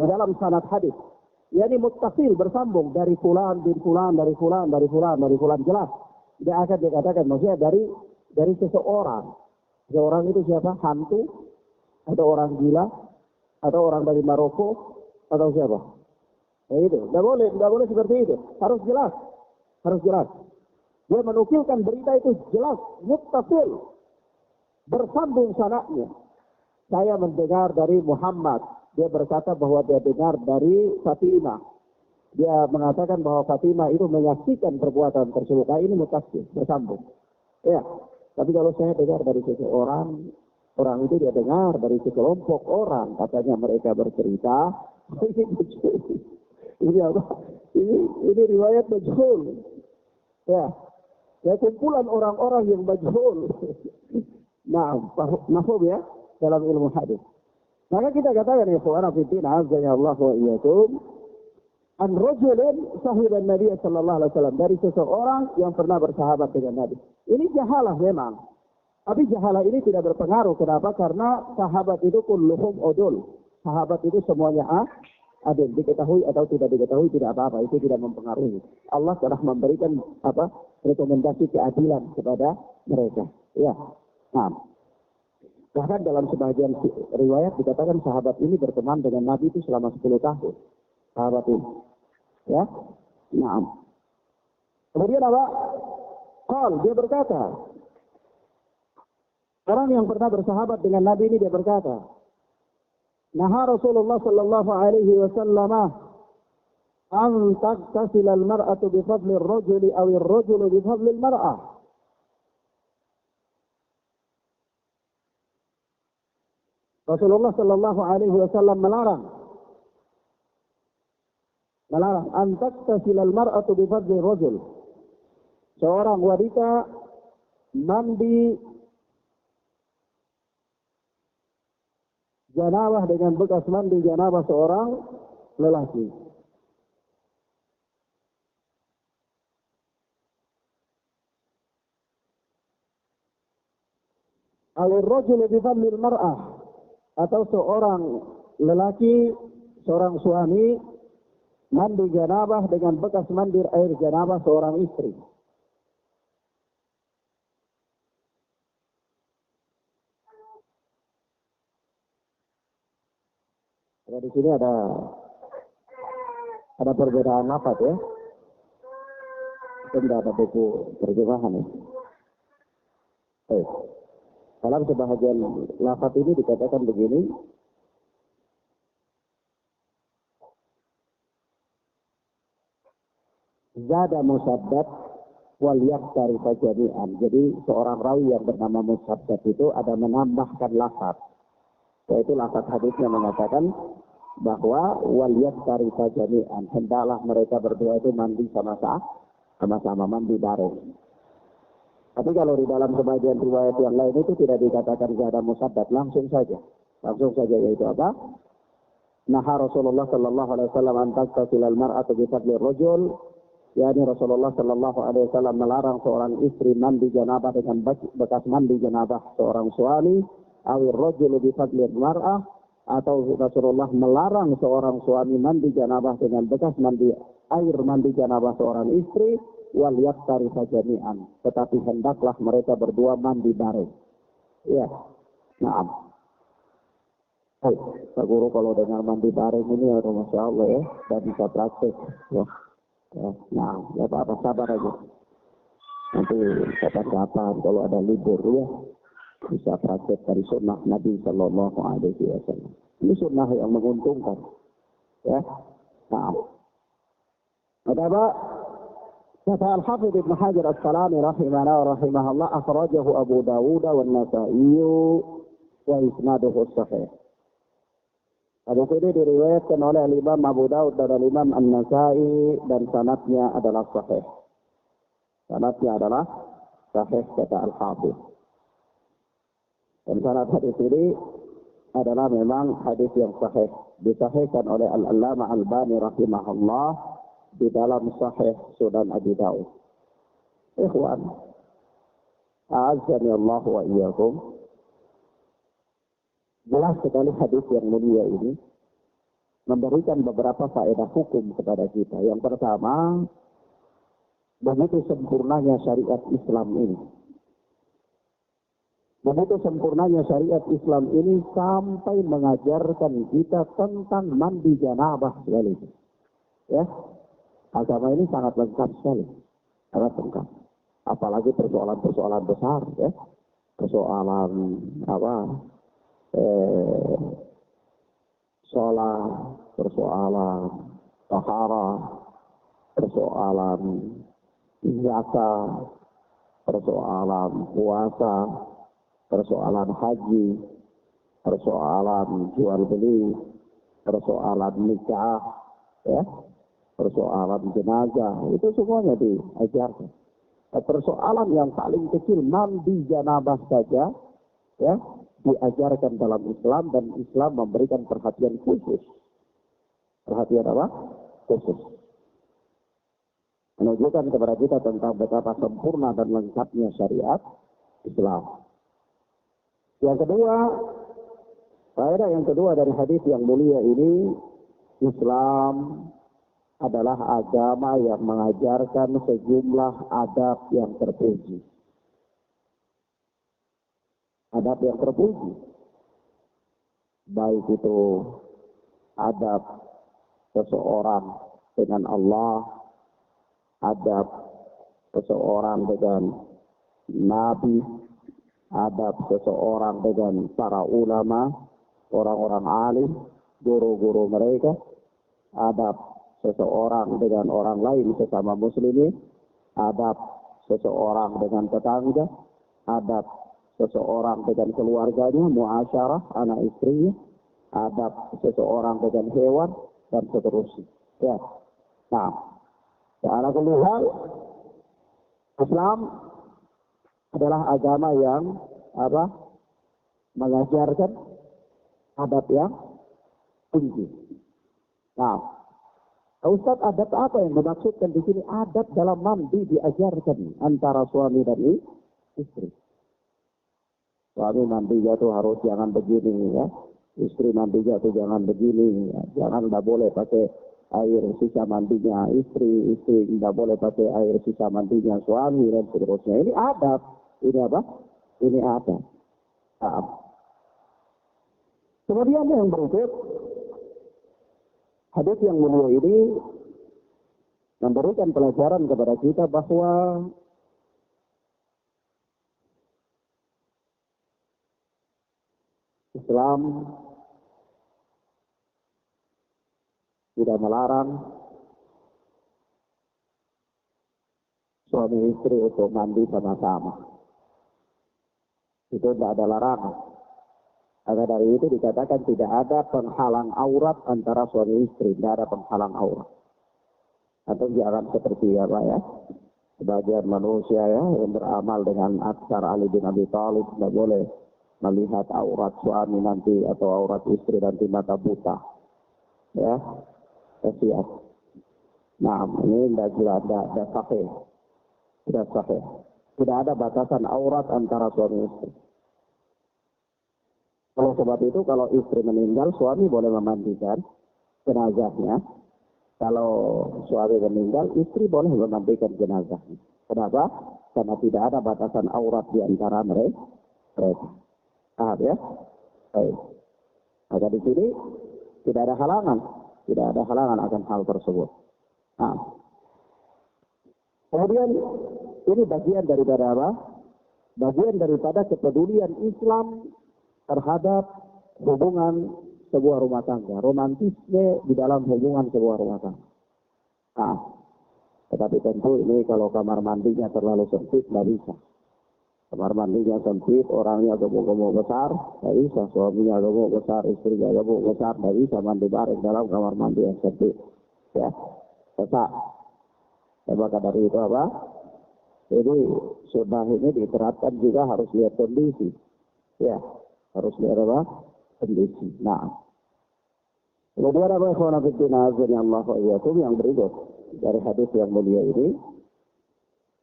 dalam sanad hadis. Yani muttasil bersambung dari fulan bin fulan, dari fulan, dari fulan, dari fulan, jelas. Tidak akan dikatakan maksudnya dari seseorang. Seseorang itu siapa? Hantu, atau orang gila, atau orang dari Maroko, atau siapa? Itu. Tidak boleh seperti itu. Harus jelas. Harus jelas. Dia menukilkan berita itu jelas, muttasil. Bersambung sanadnya. Saya mendengar dari Muhammad. Dia berkata bahwa dia dengar dari Fatimah. Dia mengatakan bahwa Fatimah itu menyaksikan perbuatan tersebut. Nah, ini muttasil, bersambung. Ya. Tapi kalau saya dengar dari seseorang, orang itu dia dengar dari sekelompok orang, katanya mereka bercerita, ini apa? Ini riwayat majhul. Ya, kumpulan orang-orang yang majhul. Nah, mahfum ya dalam ilmu hadis. Maka kita katakan ya ikhwana fillah, azza Allah wa iyyakum, an rajulin sahiban Nabi sallallahu alaihi wasallam, dari seseorang yang pernah bersahabat dengan Nabi. Ini jahalah memang. Tapi jahalah ini tidak berpengaruh. Kenapa? Karena sahabat itu kulluhum udul. Sahabat itu semuanya adil. Diketahui atau tidak diketahui tidak apa-apa. Itu tidak mempengaruhi. Allah telah memberikan rekomendasi keadilan kepada mereka. Ya. Nah. Bahkan dalam sebagian riwayat dikatakan sahabat ini berteman dengan Nabi itu selama 10 tahun. Sahabat ini. Ya. Nah. Kemudian apa? Dia berkata, orang yang pernah bersahabat dengan Nabi ini dia berkata, Naha Rasulullah sallallahu alaihi wasallam an taghtasil al-mar'atu bi fadli ar-rajuli aw ar-rajulu bi fadli al-mar'ah. Rasulullah sallallahu alaihi wasallam melarang an taghtasil al-mar'atu bi fadli ar-rajul. Seorang wanita mandi janabah dengan bekas mandi janabah seorang lelaki. Al-rajul bi fadli al-mar'ah, atau seorang lelaki, seorang suami mandi janabah dengan bekas mandi air janabah seorang istri. Di sini ada perbedaan lafaz ya. Tidak ada buku terjemahan ya. Dalam sebahagian lafaz ini dikatakan begini. Zada Musaddad wal yaktari jami'an. Jadi seorang rawi yang bernama Musaddad itu ada menambahkan lafaz. Yaitu lafaz hadisnya mengatakan bahwa wal yaktari jami'an. Hendaklah mereka berdua itu mandi sama-sama mandi bareng. Tapi kalau di dalam sebagian riwayat yang lain itu tidak dikatakan zada Musaddad, langsung saja yaitu apa? Naha Rasulullah sallallahu alaihi wasallam an taghtasil al-mar'atu bi fadli ar-rajul. Yani Rasulullah sallallahu alaihi wasallam melarang seorang istri mandi janabah dengan bekas mandi janabah seorang suami, awir rajul bi fadli al-mar'ah, atau Rasulullah melarang seorang suami mandi janabah dengan bekas mandi air mandi janabah seorang istri, wal yaktari jami'an, tetapi hendaklah mereka berdua mandi bareng. Ya. Naam. Pak Guru kalau dengar mandi bareng ini ya Masya Allah ya, dan bisa praktek. Ya. Nah, ya apa sabar aja. Nanti kapan-kapan kalau ada libur ya bisa praktek dari sunnah Nabi Sallallahu Alaihi Wasallam. Ini sunnah yang menguntungkan. Ya. Nah. Ada apa? Kata Al-Hafidh Ibn Hajar As-Salami rahimahullah akhrajahu Abu Dawud wa Nasa'i wa isnaduhu sahih. Hadis ini diriwayatkan oleh Imam Abu Dawud dan Imam An-Nasa'i dan sanadnya adalah sahih. Sanadnya adalah sahih kata Al-Hafidh. Dan sanad hadis ini adalah memang hadis yang sahih. Disahihkan oleh Al-Allamah Al-Albani rahimahullah di dalam Sahih Sunan Abi Dawud. Ikhwan, a'azzani Allah wa iyyakum. Jelas sekali hadis yang mulia ini memberikan beberapa faedah hukum kepada kita. Yang pertama, begitu sempurnanya syariat Islam ini. Begitu sempurnanya syariat Islam ini sampai mengajarkan kita tentang mandi janabah sekali. Ya. Agama ini sangat lengkap sekali. Sangat lengkap. Apalagi persoalan-persoalan besar ya. Persoalan sholat, persoalan taharah, persoalan zakat, persoalan puasa, persoalan haji, persoalan jual beli, persoalan nikah, ya, persoalan jenazah, itu semuanya diajarkan. Persoalan yang paling kecil mandi janabah saja, ya, diajarkan dalam Islam, dan Islam memberikan perhatian khusus. Perhatian apa? Khusus. Menunjukkan kepada kita tentang betapa sempurna dan lengkapnya syariat Islam. Yang kedua, faedah yang kedua dari hadis yang mulia ini, Islam adalah agama yang mengajarkan sejumlah adab yang terpuji. adab yang terpuji. Baik itu adab seseorang dengan Allah, adab seseorang dengan Nabi, adab seseorang dengan para ulama, orang-orang alim, guru-guru mereka, adab seseorang dengan orang lain sesama muslimin, adab seseorang dengan tetangga, adab seseorang dengan keluarganya, muasyarah, anak istrinya, adab seseorang dengan hewan, dan seterusnya. Ya. Nah, ala kulli hal, Islam adalah agama yang mengajarkan adab yang tinggi. Nah, Ustaz, adab apa yang dimaksudkan di sini? Adab dalam mandi diajarkan antara suami dan istri. Suami mandinya tuh harus jangan begini ya. Istri mandinya tuh jangan begini ya. Jangan, tidak boleh pakai air sisa mandinya istri. Istri tidak boleh pakai air sisa mandinya suami dan seterusnya. Ini adab. Ini apa? Ini adab. Nah. Kemudian yang berikut, hadis yang mulia ini memberikan pelajaran kepada kita bahwa Islam tidak melarang suami istri untuk mandi sama-sama. Itu tidak ada larangan. Maka dari itu dikatakan tidak ada penghalang aurat antara suami istri, tidak ada penghalang aurat. Atau jangan seperti apa ya, sebagian manusia ya yang beramal dengan aksar Ali bin Abi Thalib, tidak boleh melihat aurat suami nanti atau aurat istri nanti mata buta. Ya, kasihan. Nah, ini tidak jelas, tidak sahih. Tidak sahih. Tidak ada batasan aurat antara suami istri. Oleh sebab itu, kalau istri meninggal, suami boleh memandikan jenazahnya. Kalau suami meninggal, istri boleh memandikan jenazahnya. Kenapa? Karena tidak ada batasan aurat di antara mereka. Paham ya? Baik. Maka di sini tidak ada halangan. Tidak ada halangan akan hal tersebut. Nah. Kemudian ini bagian daripada apa? Bagian daripada kepedulian Islam terhadap hubungan sebuah rumah tangga. Romantisme di dalam hubungan sebuah rumah tangga. Nah. Tetapi tentu ini kalau kamar mandinya terlalu sempit, tidak bisa. Kamar mandinya sempit, orangnya gemuk-gemuk besar, tidak bisa. Suaminya gemuk besar, istrinya gemuk besar, tidak bisa mandi bareng dalam kamar mandi yang sempit. Ya, sesak. Maka dari itu apa? Jadi sunnah ini diterapkan juga harus lihat kondisi. Ya, harus lihat apa? Kondisi. Nah, kemudian apa ikhwan fillah Allah yang berikut dari hadis yang mulia ini,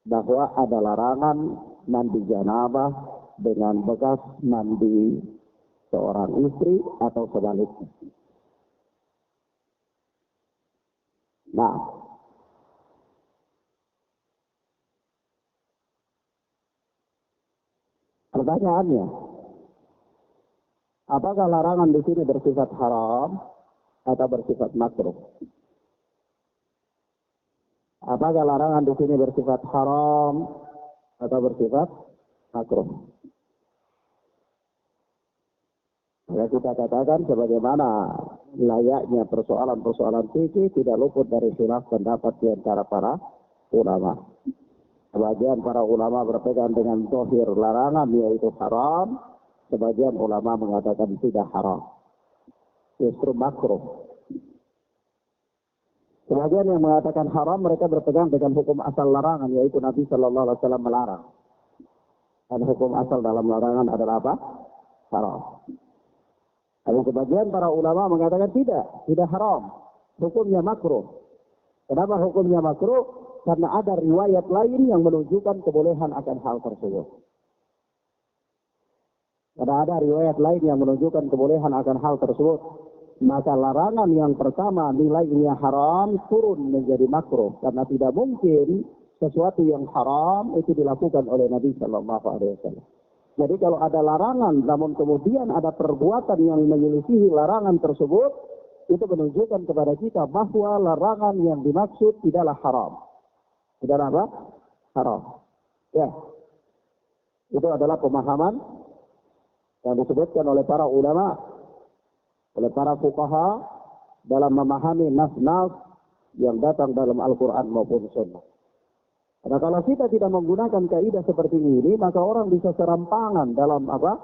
bahwa ada larangan mandi janabah dengan bekas mandi seorang istri atau sebaliknya. Nah, pertanyaannya, apakah larangan di sini bersifat haram atau bersifat makruh? Apakah larangan di sini bersifat haram atau bersifat makruh? Maka kita katakan sebagaimana layaknya persoalan-persoalan fikih tidak luput dari khilaf pendapat di antara para ulama. Sebagian para ulama berpegang dengan zahir larangan yaitu haram, sebagian ulama mengatakan tidak haram, justru makruh. Sebagian yang mengatakan haram, mereka berpegang dengan hukum asal larangan, yaitu Nabi Shallallahu Alaihi Wasallam melarang. Dan hukum asal dalam larangan adalah apa? Haram. Ada sebagian para ulama mengatakan tidak haram. Hukumnya makruh. Kenapa hukumnya makruh? Karena ada riwayat lain yang menunjukkan kebolehan akan hal tersebut. Karena ada riwayat lain yang menunjukkan kebolehan akan hal tersebut, maka larangan yang pertama nilainya haram turun menjadi makruh, karena tidak mungkin sesuatu yang haram itu dilakukan oleh Nabi Shallallahu Alaihi Wasallam. Jadi kalau ada larangan, namun kemudian ada perbuatan yang menyelisihi larangan tersebut, itu menunjukkan kepada kita bahwa larangan yang dimaksud tidaklah haram. Tidaklah apa? Haram. Ya. Itu adalah pemahaman yang disebutkan oleh para ulama, oleh para fuqaha dalam memahami nas-nas yang datang dalam Al-Quran maupun Sunnah. Karena kalau kita tidak menggunakan kaidah seperti ini, maka orang bisa serampangan dalam apa?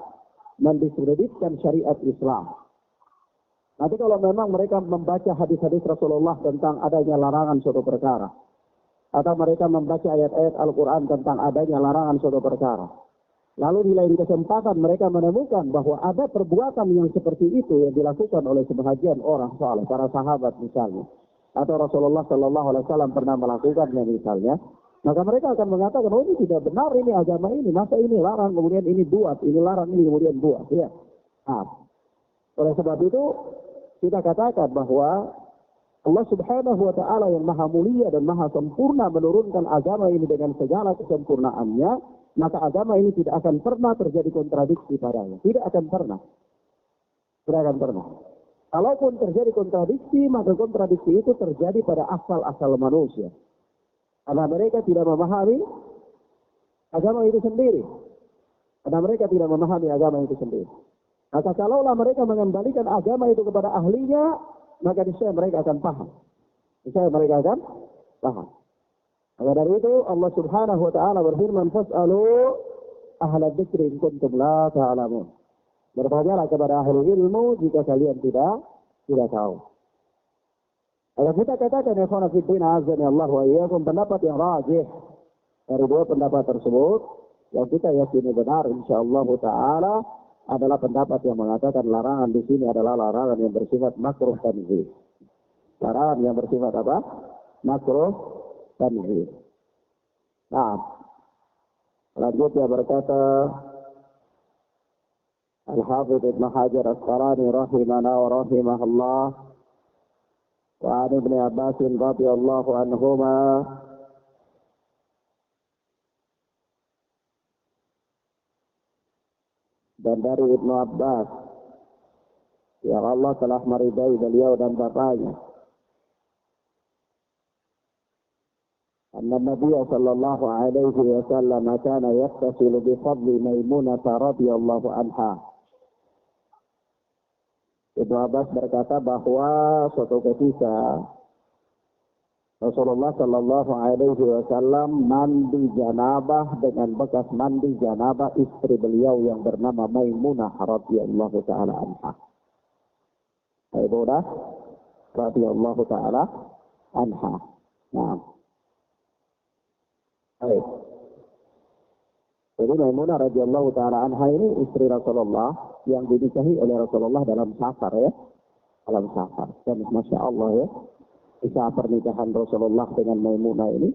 Mendiskreditkan syariat Islam. Nanti kalau memang mereka membaca hadis-hadis Rasulullah tentang adanya larangan suatu perkara, atau mereka membaca ayat-ayat Al-Quran tentang adanya larangan suatu perkara, lalu di lain kesempatan mereka menemukan bahwa ada perbuatan yang seperti itu yang dilakukan oleh sebahagian orang saleh, para sahabat misalnya, atau Rasulullah Shallallahu Alaihi Wasallam pernah melakukannya misalnya, maka mereka akan mengatakan, oh ini tidak benar, ini agama ini, masa ini larang, kemudian ini buat, ini larang, ini kemudian buat. Ya. Nah, oleh sebab itu, kita katakan bahwa Allah Subhanahu wa Ta'ala yang maha mulia dan maha sempurna menurunkan agama ini dengan segala kesempurnaannya, maka agama ini tidak akan pernah terjadi kontradiksi padanya. Tidak akan pernah. Tidak akan pernah. Kalaupun terjadi kontradiksi, maka kontradiksi itu terjadi pada asal-asal manusia. Karena mereka tidak memahami agama itu sendiri. Karena mereka tidak memahami agama itu sendiri. Maka kalaulah mereka mengembalikan agama itu kepada ahlinya, maka niscaya mereka akan paham. Niscaya mereka akan paham. Maka dari itu Allah Subhanahu wa Ta'ala berfirman, "Fas'alu ahla dzikri in kuntum la ta'lamun." Bertanyalah kepada ahli ilmu jika kalian tidak tahu. Kalau kita katakan ya khana fiddin azani Allah wa iyyakum, pendapat yang rajih dari dua pendapat tersebut yang kita yakini benar insyaallah taala adalah pendapat yang mengatakan larangan di sini adalah larangan yang bersifat makruh tanzih. Larangan yang bersifat apa? Makruh tanzih. Nah, selanjutnya berkata Al-Hafidh Ibn Hajar Asqalani rahimana wa rahimahullah wa an Ibn Abbas radhiyallahu anhuma dan dari Ibnu Abbas yang Allah telah meridai beliau dan bapaknya. Anna Nabi sallallahu alaihi wasallam kana yattasilu bi fadli Maimunah radhiyallahu anha. Ibnu Abbas berkata bahwa suatu ketika Rasulullah Shallallahu Alaihi Wasallam mandi janabah dengan bekas mandi janabah istri beliau yang bernama Maimunah radhiyallahu taala anha. Maimunah radhiyallahu taala anha. Nah, baik. Jadi Maimunah radhiyallahu taala anha ini istri Rasulullah yang dinikahi oleh Rasulullah dalam safar ya, dalam safar. Dan masya Allah ya. Kisah pernikahan Rasulullah dengan Maimunah ini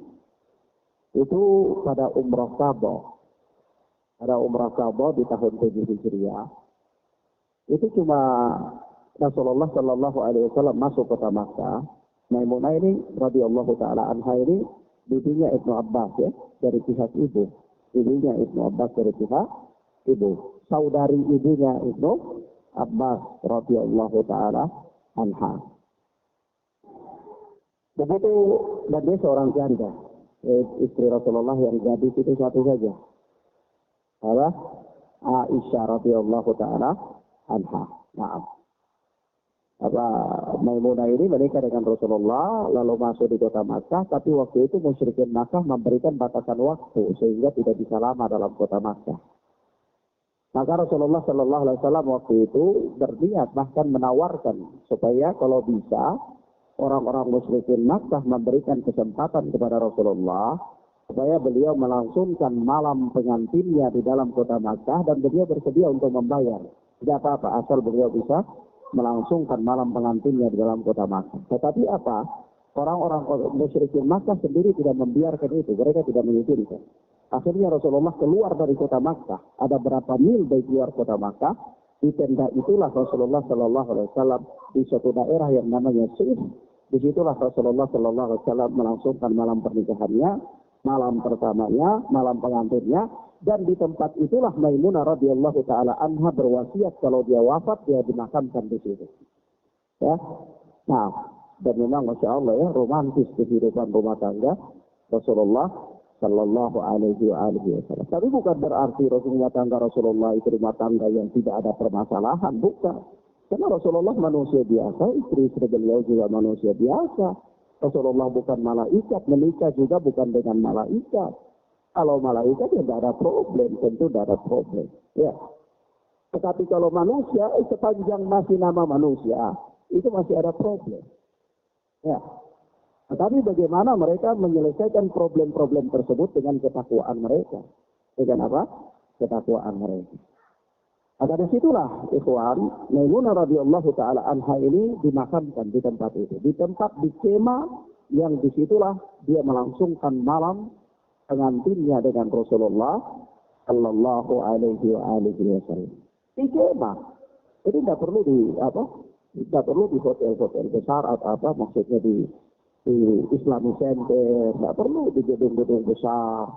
itu pada Umrah Qadha. Pada Umrah Qadha di tahun 7 Hijriah. Itu cuma Rasulullah Shallallahu Alaihi Wasallam masuk kota Makkah. Maimunah ini radhiyallahu taala anha ini bibinya Ibnu Abbas ya, dari pihak ibu. Ibunya Ibnu Abbas dari pihak ibu. Saudari ibunya Ibnu Abbas radhiyallahu taala anha. Begitu, dan dia seorang janda. Istri Rasulullah yang gadis itu satu saja. Apa? Aisyah radhiyallahu taala anha. Maaf. Apa Maimunah ini menikah dengan Rasulullah lalu masuk di kota Makkah, tapi waktu itu musyrikin Makkah memberikan batasan waktu sehingga tidak bisa lama dalam kota Makkah. Maka Rasulullah Shallallahu Alaihi Wasallam waktu itu berniat bahkan menawarkan supaya kalau bisa orang-orang musyrikin Makkah memberikan kesempatan kepada Rasulullah supaya beliau melangsungkan malam pengantinnya di dalam kota Makkah dan beliau bersedia untuk membayar. Tidak apa-apa asal beliau bisa melangsungkan malam pengantinnya di dalam kota Makkah. Tetapi apa? Orang-orang musyrikin Makkah sendiri tidak membiarkan itu. Mereka tidak mengizinkan. Akhirnya Rasulullah keluar dari kota Makkah. Ada berapa mil dari luar kota Makkah. Di tenda itulah Rasulullah Shallallahu Alaihi Wasallam di suatu daerah yang namanya Sif. Disitulah Rasulullah Shallallahu Alaihi Wasallam melangsungkan malam pernikahannya, malam pertamanya, malam pengantinnya. Dan di tempat itulah Maimunah radhiyallahu taala anha berwasiat kalau dia wafat dia dimakamkan di situ. Ya. Nah, dan memang Masya Allah ya, romantis kehidupan rumah tangga Rasulullah Sallallahu Alaihi Wasallam. Tapi bukan berarti rumah tangga Rasulullah itu rumah tangga yang tidak ada permasalahan, bukan. Karena Rasulullah manusia biasa, istri-istri beliau juga manusia biasa. Rasulullah bukan malaikat, menikah juga bukan dengan malaikat. Kalau malaikat ya tidak ada problem, tentu tidak ada problem. Ya. Tetapi kalau manusia, sepanjang masih nama manusia, itu masih ada problem. Ya. Tetapi bagaimana mereka menyelesaikan problem-problem tersebut dengan ketakwaan mereka? Dengan apa? Ketakwaan mereka. Maka disitulah ikhwan, Maimunah radhiyallahu taala anha ini dimakamkan di tempat itu. Di tempat di kemah yang disitulah dia melangsungkan malam pengantinnya dengan Rasulullah Sallallahu Alaihi Wasallam. Di kemah. Jadi tidak perlu tidak perlu di hotel-hotel besar atau apa, maksudnya di Islamic Center, tidak perlu di gedung-gedung besar,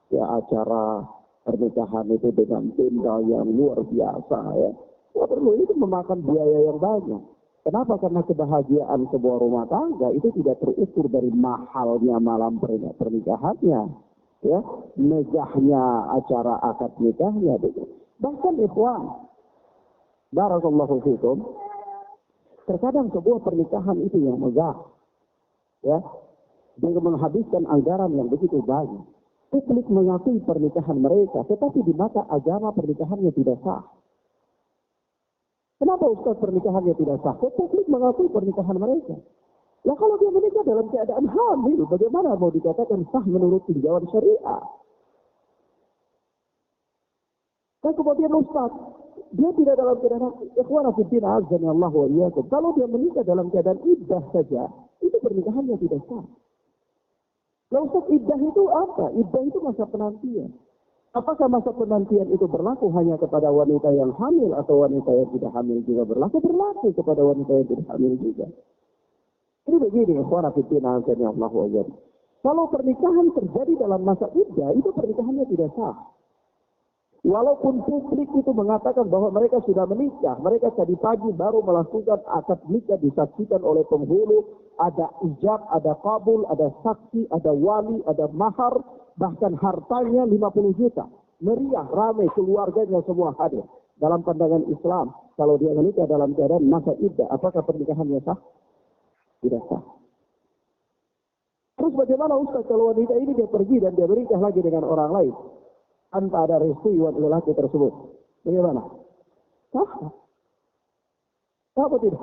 ya acara pernikahan itu dengan tenda yang luar biasa ya. Tidak perlu, itu memakan biaya yang banyak. Kenapa? Karena kebahagiaan sebuah rumah tangga itu tidak terukur dari mahalnya malam pernikahannya, ya, megahnya acara akad nikahnya. Bahkan ikhwan, barakallahu fikum, terkadang sebuah pernikahan itu yang megah, ya, dengan menghabiskan anggaran yang begitu banyak. Publik mengakui pernikahan mereka, tetapi di mata agama pernikahannya tidak sah. Kenapa Ustaz pernikahannya tidak sah? Publik mengakui pernikahan mereka. Ya kalau dia menikah dalam keadaan hamil, bagaimana mau dikatakan sah menurut tinjauan syariah? Dan kemudian Ustaz, dia tidak dalam keadaan ikhwana fiddin azza Allah wa iyyakum. Kalau dia menikah dalam keadaan iddah saja, itu pernikahannya tidak sah. Lalu Ustaz, iddah itu apa? Iddah itu masa penantian. Apakah masa penantian itu berlaku hanya kepada wanita yang hamil atau wanita yang tidak hamil juga berlaku? Berlaku kepada wanita yang tidak hamil juga. Ini begini, ikhwana fiddin azza Allah wa iyyakum. Kalau pernikahan terjadi dalam masa iddah, itu pernikahannya tidak sah. Walaupun publik itu mengatakan bahwa mereka sudah menikah, mereka tadi pagi baru melakukan akad nikah disaksikan oleh penghulu, ada ijab, ada kabul, ada saksi, ada wali, ada mahar, bahkan hartanya 50 juta. Meriah, ramai, keluarganya semua hadir. Dalam pandangan Islam, kalau dia menikah dalam keadaan masa iddah, apakah pernikahannya sah? Tidak sah. Terus bagaimana Ustaz kalau wanita ini dia pergi dan dia menikah lagi dengan orang lain tanpa ada restu lelaki tersebut? Bagaimana? Sah? Apa tidak?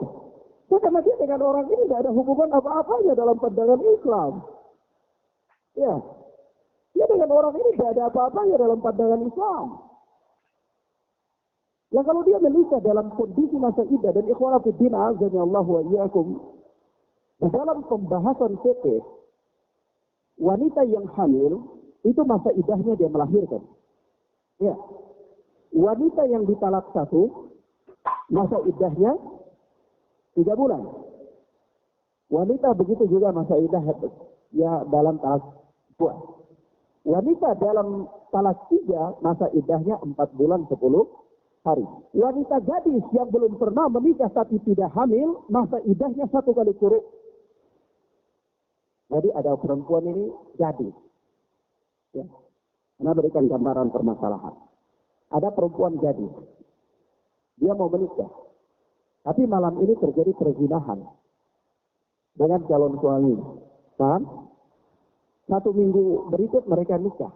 Nah, karena dia dengan orang ini tidak ada hubungan apa-apanya dalam pandangan Islam. Ya. Dia dengan orang ini tidak ada apa-apanya dalam pandangan Islam. Ya kalau dia menikah dalam kondisi masa iddah, dan ikhwana fiddin azza Allah wa iyyakum, dalam pembahasan fikih, wanita yang hamil itu masa iddahnya dia melahirkan. Ya. Wanita yang ditalak satu, masa iddahnya 3 bulan. Wanita begitu juga masa iddah ya dalam talak 2. Wanita dalam talak 3, masa iddahnya 4 bulan 10 hari. Wanita gadis yang belum pernah menikah tapi tidak hamil, masa iddahnya 1 kali kuruk. Jadi ada perempuan ini gadis. Ya. Karena berikan gambaran permasalahan. Ada perempuan gadis. Dia mau menikah. Tapi malam ini terjadi perzinahan dengan calon suami. Paham? 1 minggu berikut mereka nikah.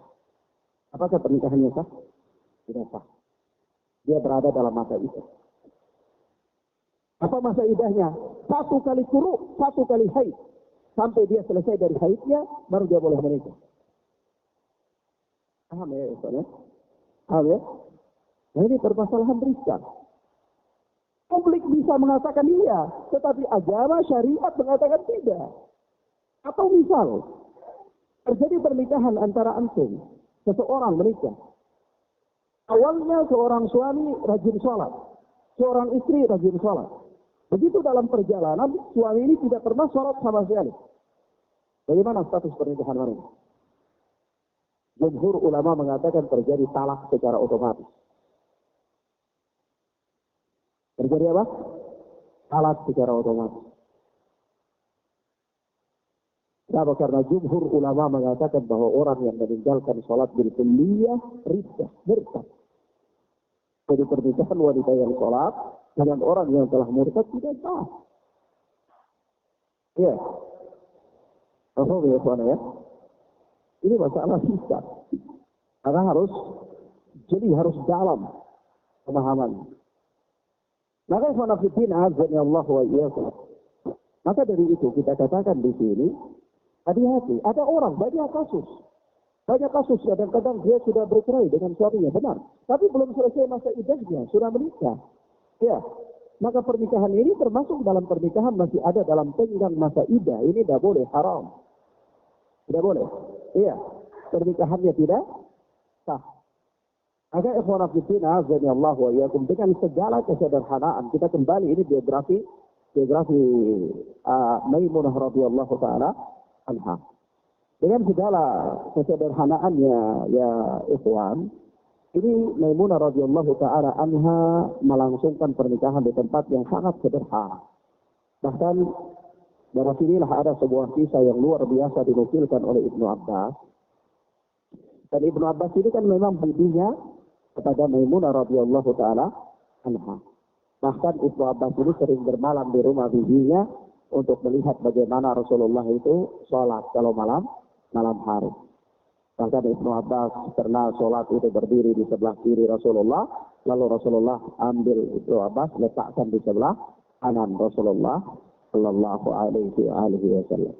Apakah pernikahannya sah? Tidak sah. Dia berada dalam masa iddah. Apa masa iddahnya? 1 kali kuruk, 1 kali haid. Sampai dia selesai dari haidnya, baru dia boleh menikah. Paham ya, Ustaz? Paham ya? Nah ini permasalahan riskan. Publik bisa mengatakan iya, tetapi agama syariat mengatakan tidak. Atau misal, terjadi pernikahan antara antum, seseorang menikah. Awalnya seorang suami rajin sholat, seorang istri rajin sholat. Begitu dalam perjalanan, suami ini tidak pernah sholat sama sekali. Bagaimana status pernikahan mereka? Jumhur ulama mengatakan terjadi talak secara otomatis. Terjadi apa? Talak secara otomatis. Kenapa? Karena jumhur ulama mengatakan bahwa orang yang meninggalkan sholat bilkulliyah riddah, murtad. Jadi pernikahan wanita yang sholat dengan orang yang telah murtad tidak sah. Ya. Paham ya, kawan ya? Ini masalah hisab. Karena harus dalam pemahaman. Maka ikhwanafiddin azza Allah wa iyyakum. Maka dari itu kita katakan di sini, hati-hati. Ada orang banyak kasus. Banyak kasus kadang-kadang dia sudah bercerai dengan suaminya, benar. Tapi belum selesai masa iddahnya, sudah menikah. Ya. Maka pernikahan ini termasuk dalam pernikahan masih ada dalam tenggang masa iddah. Ini tidak boleh, haram. Tidak boleh. Iya. Pernikahannya tidak sah. Maka ikhwan fillah azza Allah wa iyyakum, dengan segala kesederhanaan kita kembali ini biografi Maimunah radhiyallahu taala anha. Dengan segala kesederhanaannya ya ikhwan, ini Maimunah radhiyallahu taala anha melangsungkan pernikahan di tempat yang sangat sederhana. Bahkan dari sinilah ada sebuah kisah yang luar biasa dinukilkan oleh Ibnu Abbas. Dan Ibnu Abbas ini kan memang bibinya kepada Maimunah radhiyallahu taala anha. Bahkan Ibnu Abbas ini sering bermalam di rumah bibinya untuk melihat bagaimana Rasulullah itu sholat kalau malam hari. Bahkan Ibnu Abbas pernah sholat itu berdiri di sebelah kiri Rasulullah, lalu Rasulullah ambil Ibnu Abbas letakkan di sebelah kanan Rasulullah sallallahu alaihi wasallam.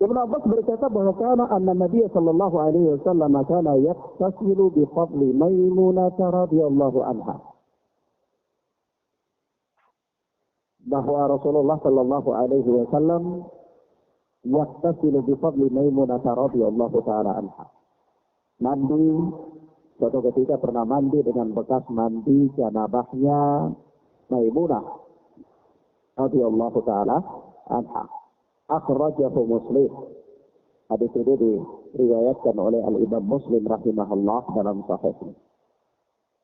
Ibnu Abbas berkata bahwa kana anna Nabi sallallahu alaihi wasallam kana yaktasilu bi fadli Maimunah radhiyallahu anha. Bahwa Rasulullah sallallahu alaihi wasallam yaktasilu bi fadli Maimunah radhiyallahu taala anha. Mandi, suatu ketika pernah mandi dengan bekas mandi janabahnya Maimunah radhiyallahu taala anha. Akhrajahu Muslim. Hadis ini diriwayatkan oleh Al-Imam Muslim rahimahullah dalam sahihnya.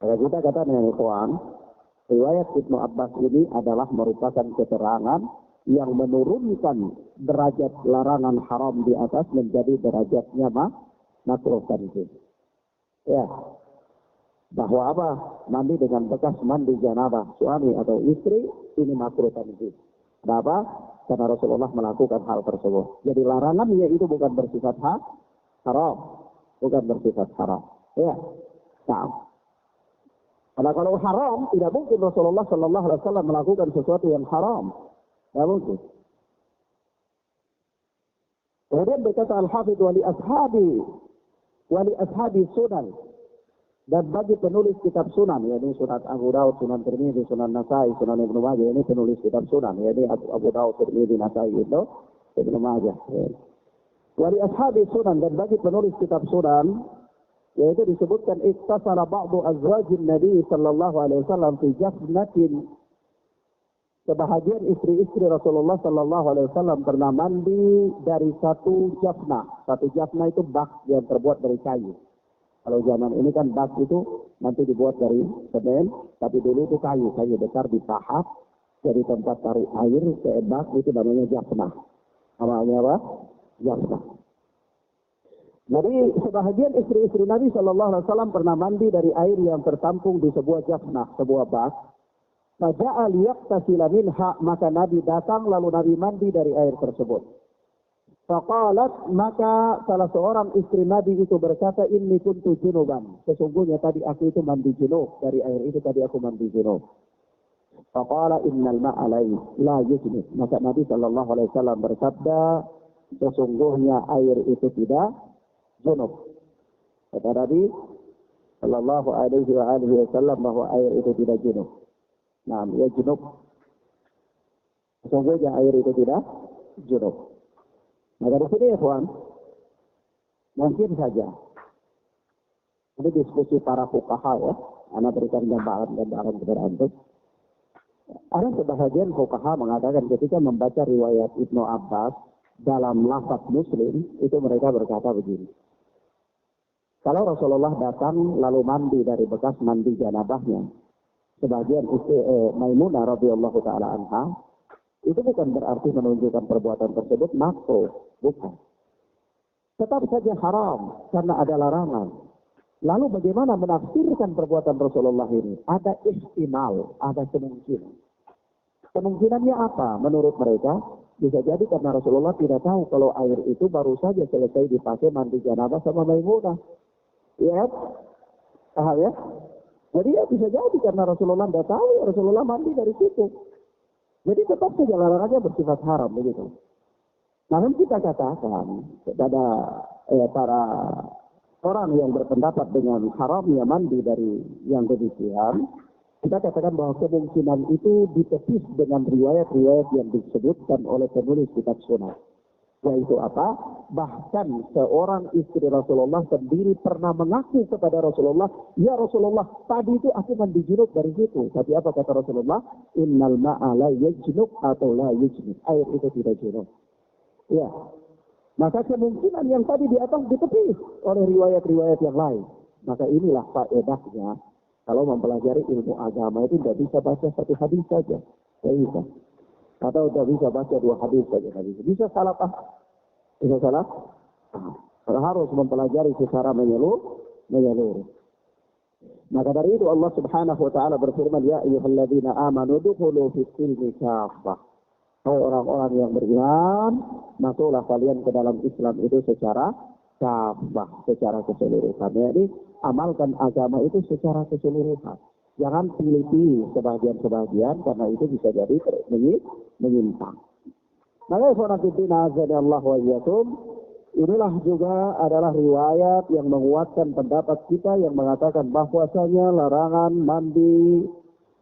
Maka kita katakan ya ikhwan, riwayat Ibnu Abbas ini adalah merupakan keterangan yang menurunkan derajat larangan haram di atas menjadi derajatnya makruh tanzih. Ya. Bahwa apa? Mandi dengan bekas mandi janabah suami atau istri ini makruh tanzih. Kenapa? Karena Rasulullah melakukan hal tersebut. Jadi larangannya itu bukan bersifat haram. Bukan bersifat haram. Ya. Nah. Karena kalau haram, tidak mungkin Rasulullah sallallahu alaihi wasallam melakukan sesuatu yang haram. Tidak mungkin. Kemudian berkata Al-Hafidh wali ashabi sunan. Dan bagi penulis kitab sunan, yakni Sunan Abu Daud, Sunan Tirmidzi, Sunan Nasai, Sunan Ibnu Majah, ini penulis kitab sunan, yakni Abu Daud, Tirmidzi, Nasai itu Ibnu Majah. Wali ashabi sunan, dan bagi penulis kitab sunan, yaitu disebutkan iktasara ba'du azwajin Nabi sallallahu alaihi wasallam fi jafnatin. Sebahagian istri-istri Rasulullah sallallahu alaihi wasallam pernah mandi dari satu jafnah. Satu jafnah itu bak yang terbuat dari kayu. Kalau zaman ini kan bak itu nanti dibuat dari semen, tapi dulu itu kayu besar dipahat dari tempat taruh air ke bak, itu namanya jafnah. Namanya apa? Jafnah. Jadi sebahagian istri-istri Nabi sallallahu alaihi wasallam pernah mandi dari air yang tertampung di sebuah jafnah, sebuah bak. Faja'a liyaqtasila minha, maka Nabi datang lalu Nabi mandi dari air tersebut. Faqalat, maka salah seorang istri Nabi itu berkata, inni kuntu junuban. Sesungguhnya tadi aku itu mandi junub. Dari air itu tadi aku mandi junub. Faqala innal ma'alai la yujnub. Maka Nabi sallallahu alaihi wasallam bersabda, sesungguhnya air itu tidak junub. Kata Nabi sallallahu alaihi wasallam bahwa air itu tidak junub. Nah, ya junub. Sesungguhnya air itu tidak junub. Nah dari sini ya kawan, mungkin saja ini diskusi para fuqaha ya, Anda berikan gambaran kepada antum. Ada sebahagian fuqaha mengatakan ketika membaca riwayat Ibnu Abbas dalam lafaz Muslim, itu mereka berkata begini. Kalau Rasulullah datang lalu mandi dari bekas mandi janabahnya, sebagian istri Maimunah radhiyallahu taala anha, itu bukan berarti menunjukkan perbuatan tersebut makruh, bukan. Tetap saja haram karena ada larangan. Lalu bagaimana menafsirkan perbuatan Rasulullah ini? Ada ihtimal, ada kemungkinan. Kemungkinannya apa? Menurut mereka, bisa jadi karena Rasulullah tidak tahu kalau air itu baru saja selesai dipakai mandi janabah sama Maimunah. Ya, paham ya? Jadi ya bisa jadi karena Rasulullah tidak tahu, ya Rasulullah mandi dari situ. Jadi tetap saja larangannya bersifat haram begitu. Namun kita katakan kepada para orang yang berpendapat dengan haramnya mandi dari yang demikian, kita katakan bahwa kemungkinan itu ditepis dengan riwayat-riwayat yang disebutkan oleh penulis kitab Sunnah. Yaitu apa? Bahkan seorang istri Rasulullah sendiri pernah mengaku kepada Rasulullah, ya Rasulullah, tadi itu aku mandi junub dari situ. Tapi apa kata Rasulullah? Innal ma'a la yajnub atau la yajnub. Air itu tidak junub. Ya, maka kemungkinan yang tadi di atas ditepis oleh riwayat-riwayat yang lain. Maka inilah faedahnya kalau mempelajari ilmu agama itu tidak bisa baca satu hadis saja, tidak bisa. Atau tidak bisa baca dua hadis saja, tidak bisa. Bisa salah paham, bisa salah. Harus mempelajari secara menyeluruh. Maka dari itu Allah Subhanahu Wa Taala berfirman, Ya ayyuhalladzina amanu dukhulu fis silmi kaffah. Hai orang-orang yang beriman, masuklah kalian ke dalam Islam itu secara kafah, secara keseluruhan. Jadi amalkan agama itu secara keseluruhan. Jangan pilih-pilih sebagian-sebagian karena itu bisa jadi menyimpang. Maka ikhwanafiddina azanillah wa iyyakum, inilah juga adalah riwayat yang menguatkan pendapat kita yang mengatakan bahwasanya larangan mandi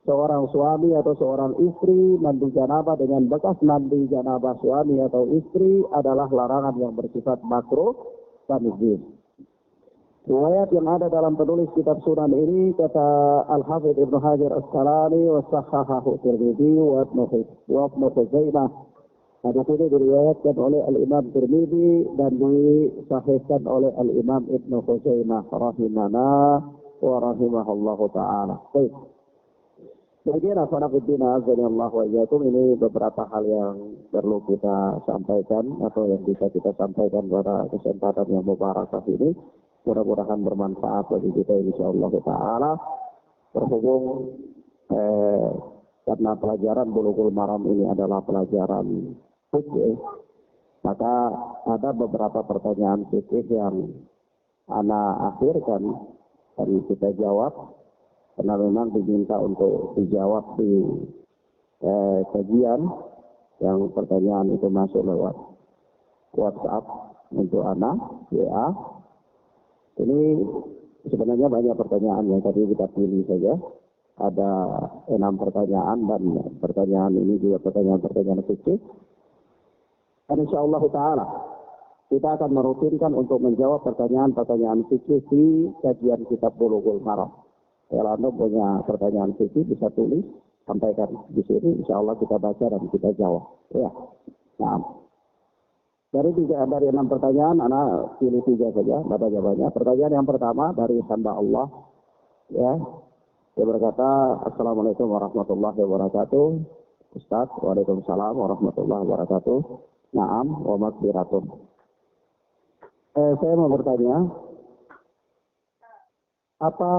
seorang suami atau seorang istri mandi janabah dengan bekas mandi janabah suami atau istri adalah larangan yang bersifat makruh tanzih. Riwayat yang ada dalam penulis kitab Sunan ini kata Al-Hafidz Ibnu Hajar Asqalani wa sahhahahu Tirmidzi wa Ibnu Khuzaimah. Hadis ini diriwayatkan oleh Al-Imam Tirmidzi dan disahihkan oleh Al-Imam Ibnu Khuzaimah rahimana wa rahimahallahu taala. Baik. Kemudian akhwanafiddina azanillah wa iyyakum, ini beberapa hal yang perlu kita sampaikan atau yang bisa kita sampaikan pada kesempatan yang mubarakah ini. Mudah-mudahan bermanfaat bagi kita insyaallah taala. Berhubung karena pelajaran Bulughul Maram ini adalah pelajaran fikih, maka ada beberapa pertanyaan fikih yang ana akhirkan dan kita jawab. Karena memang diminta untuk dijawab di kajian yang pertanyaan itu masuk lewat WhatsApp untuk anak, WA. Ini sebenarnya banyak pertanyaan yang tadi kita pilih saja. Ada 6 pertanyaan dan pertanyaan ini juga pertanyaan-pertanyaan fikih. Dan insyaallah ta'ala kita akan merutinkan untuk menjawab pertanyaan-pertanyaan fikih di kajian kitab Bulughul Maram. Kalau Anda punya pertanyaan fikih bisa tulis, sampaikan di sini, insya Allah kita baca dan kita jawab. Ya, nah, dari 6 pertanyaan, Anda pilih 3 saja, baca jawabannya. Pertanyaan yang pertama dari hamba Allah, ya, dia berkata, Assalamualaikum warahmatullahi wabarakatuh. Ustaz, waalaikumsalam warahmatullahi wabarakatuh. Naam, wa maghfiratun. Saya mau bertanya, apa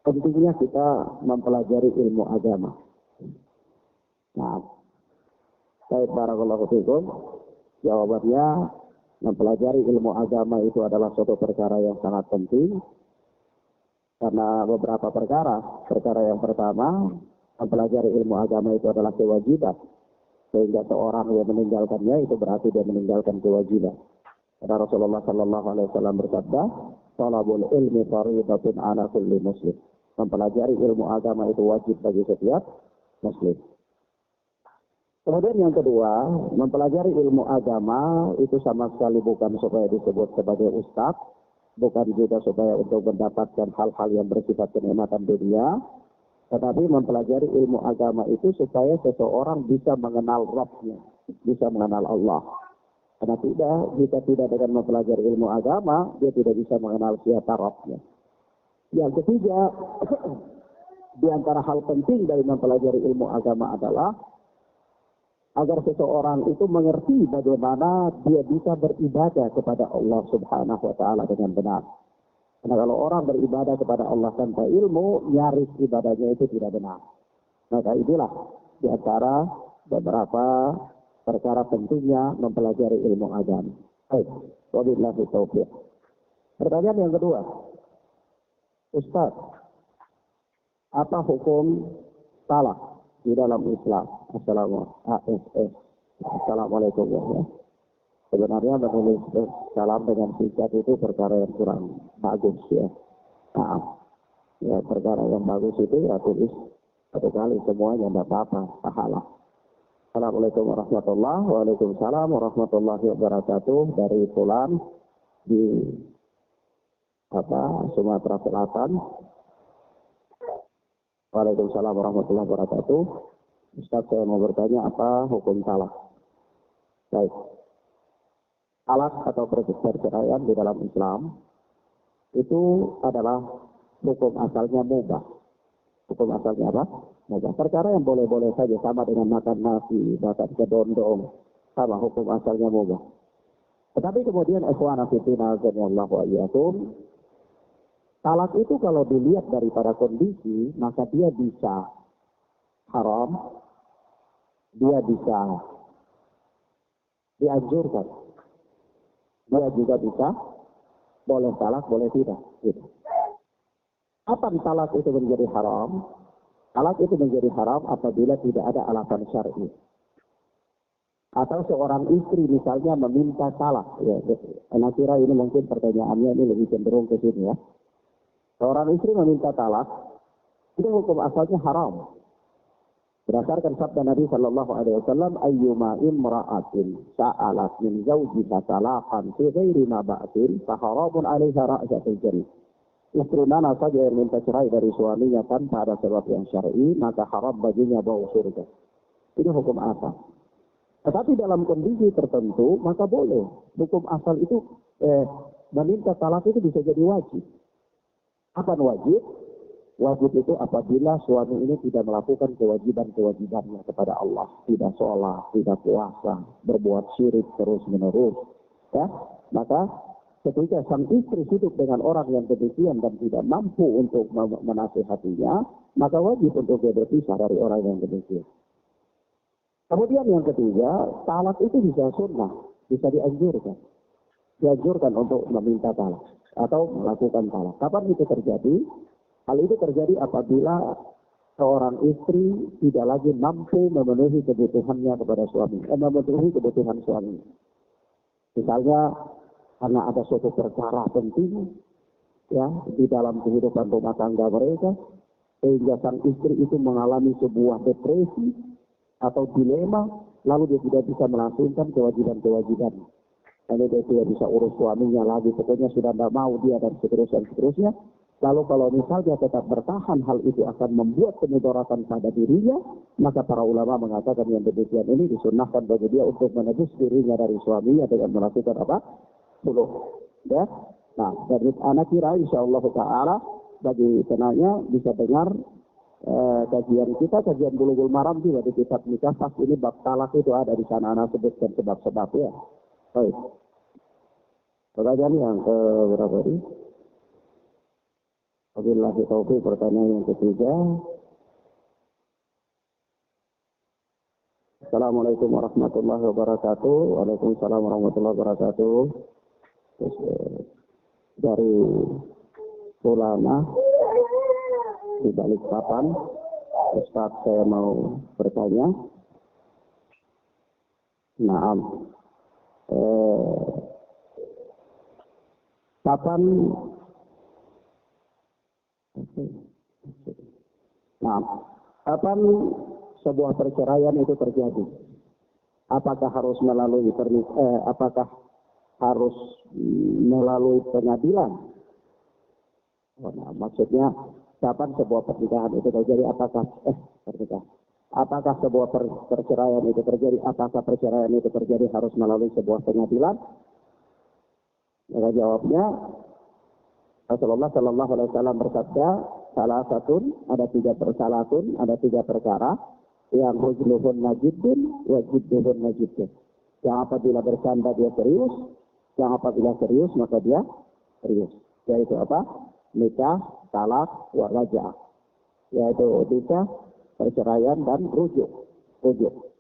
pentingnya kita mempelajari ilmu agama? Nah, baik, barakallahu fikum. Jawabannya, mempelajari ilmu agama itu adalah suatu perkara yang sangat penting. Karena beberapa perkara. Perkara yang pertama, mempelajari ilmu agama itu adalah kewajiban. Sehingga seorang yang meninggalkannya itu berarti dia meninggalkan kewajiban. Karena Rasulullah sallallahu alaihi wasallam bersabda, "Talabul ilmi fardhatun 'ala kulli muslim." Mempelajari ilmu agama itu wajib bagi setiap muslim. Kemudian yang kedua, mempelajari ilmu agama itu sama sekali bukan supaya disebut sebagai ustaz, bukan juga supaya untuk mendapatkan hal-hal yang bersifat kenikmatan dunia, tetapi mempelajari ilmu agama itu supaya seseorang bisa mengenal Rabb-nya, bisa mengenal Allah. Karena jika tidak dengan mempelajari ilmu agama, dia tidak bisa mengenal siapa Rabbnya. Yang ketiga, di antara hal penting dari mempelajari ilmu agama adalah agar seseorang itu mengerti bagaimana dia bisa beribadah kepada Allah Subhanahu wa taala dengan benar. Karena kalau orang beribadah kepada Allah tanpa ilmu, nyaris ibadahnya itu tidak benar. Maka inilah di antara beberapa perkara pentingnya mempelajari ilmu agama. Baik, wabillahi taufiq. Pertanyaan yang kedua, Ustaz, apa hukum talak di dalam Islam? Assalamualaikum ya. Sebenarnya menulis salam dengan singkat itu perkara yang kurang bagus ya. Nah, ya perkara yang bagus itu ya tulis satu kali semuanya, tidak apa-apa, pahala. Assalamualaikum warahmatullahi wabarakatuh. Waalaikumsalam warahmatullahi wabarakatuh. Dari Fulan di Sumatera Selatan. Waalaikumsalam warahmatullahi wabarakatuh. Ustaz, saya mau bertanya apa hukum talak? Baik. Talak atau perceraian di dalam Islam itu adalah hukum asalnya mubah. Hukum asalnya apa? Mubah. Perkara yang boleh-boleh saja, sama dengan makan nasi, makan kedondong, sama hukum asalnya mubah. Tetapi kemudian ikhwan fillah azanillahu wa iyyakum, talak itu kalau dilihat daripada kondisi, maka dia bisa haram, dia bisa dianjurkan, dia juga bisa boleh talak, boleh tidak. Gitu. Kapan talak itu menjadi haram? Talak itu menjadi haram apabila tidak ada alasan syar'i. Atau seorang istri misalnya meminta talak. Ya, saya kira ini mungkin pertanyaannya ini lebih cenderung ke sini ya. Seorang istri meminta talak, itu hukum asalnya haram. Berdasarkan sabda Nabi Shallallahu Alaihi Wasallam, ayyuma imra'atin sa'alat min zawjiha talaqan fi ghairi ma ba'tin, faharamun 'alaiha ra'satul jannah. Istri mana saja yang minta cerai dari suaminya tanpa ada sebab yang syar'i, maka haram baginya bau surga. Ini hukum asal. Tetapi dalam kondisi tertentu, maka boleh. Hukum asal itu meminta talak itu bisa jadi wajib. Kapan wajib? Wajib itu apabila suami ini tidak melakukan kewajiban-kewajibannya kepada Allah. Tidak sholat, tidak puasa, berbuat syirik terus-menerus. Ya, maka ketika sang istri hidup dengan orang yang demikian dan tidak mampu untuk menasihatinya, maka wajib untuk dia berpisah dari orang yang demikian. Kemudian yang ketiga, talak itu bisa sunnah, bisa dianjurkan. Dianjurkan untuk meminta talak atau melakukan talak. Kapan itu terjadi? Hal itu terjadi apabila seorang istri tidak lagi mampu memenuhi kebutuhannya kepada suami, memenuhi kebutuhan suami. Misalnya karena ada suatu perkara penting ya di dalam kehidupan rumah tangga mereka, sehingga sang istri itu mengalami sebuah depresi atau dilema, lalu dia tidak bisa melangsungkan kewajiban-kewajiban. Lalu dia tidak bisa urus suaminya lagi, pokoknya sudah tidak mau dia dan seterusnya. Lalu kalau misalnya tetap bertahan, hal itu akan membuat kemudaratan pada dirinya, maka para ulama mengatakan yang demikian ini disunnahkan bagi dia untuk menebus dirinya dari suaminya dengan melakukan apa? Suluh. Ya. Nah, dari anak kira insyaallah taala bagi penanya bisa dengar kajian kita, kajian Bulughul Maram juga di kitab nikah, pas ini bab talak itu ada di sana, anak sebutkan sebab-sebab ya. Baik. Pertanyaan yang berapa ini? Wabillahi taufiq. Pertanyaan yang ketiga. Assalamualaikum warahmatullahi wabarakatuh. Waalaikumsalam warahmatullahi wabarakatuh. Dari Fulana di Balikpapan, Ustaz, saya mau bertanya. Naam. Kapan sebuah perceraian itu terjadi? Apakah harus melalui pengadilan? Maksudnya kapan sebuah pernikahan itu terjadi? Apakah pernikahan? Apakah sebuah perceraian itu terjadi? Apakah perceraian itu terjadi harus melalui sebuah pengadilan? Maka jawabnya, Rasulullah Shallallahu Alaihi Wasallam bersabda, salah satu ada tiga perkara yang hujluhun najibun, wajibduhun najibun. Yang apabila bercanda dia serius, yang apabila serius maka dia serius. Yaitu apa? Nikah, talak, warajah. Yaitu nikah, perceraian dan rujuk.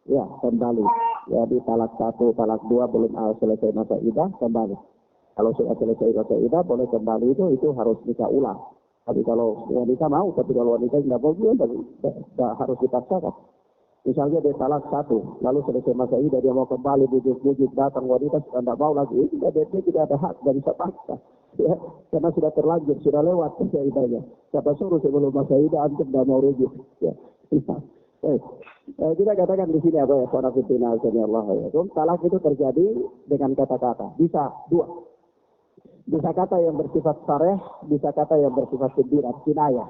Ya, kembali. Jadi talak 1, talak 2 belum selesai masa iddah, kembali. Kalau sudah selesai masa iddah, boleh kembali itu harus nikah ulang. Tapi kalau wanita mau, tapi kalau wanita tidak mau, tidak harus dipaksakan. Misalnya dia talak 1, lalu selesai masa iddah dia mau kembali, bujuk-bujuk datang wanita sudah tidak mau lagi, dia tidak ada hak, tidak bisa paksa. Ya, karena sudah terlanjur, sudah lewat masa iddahnya. Siapa suruh sebelum masa iddah antum tidak mau rujuk. Ya. Kita katakan di sini apa ya, Allah. Talak itu terjadi dengan kata-kata. Bisa dua. Bisa kata yang bersifat sareh, bisa kata yang bersifat sindiran, kinayah.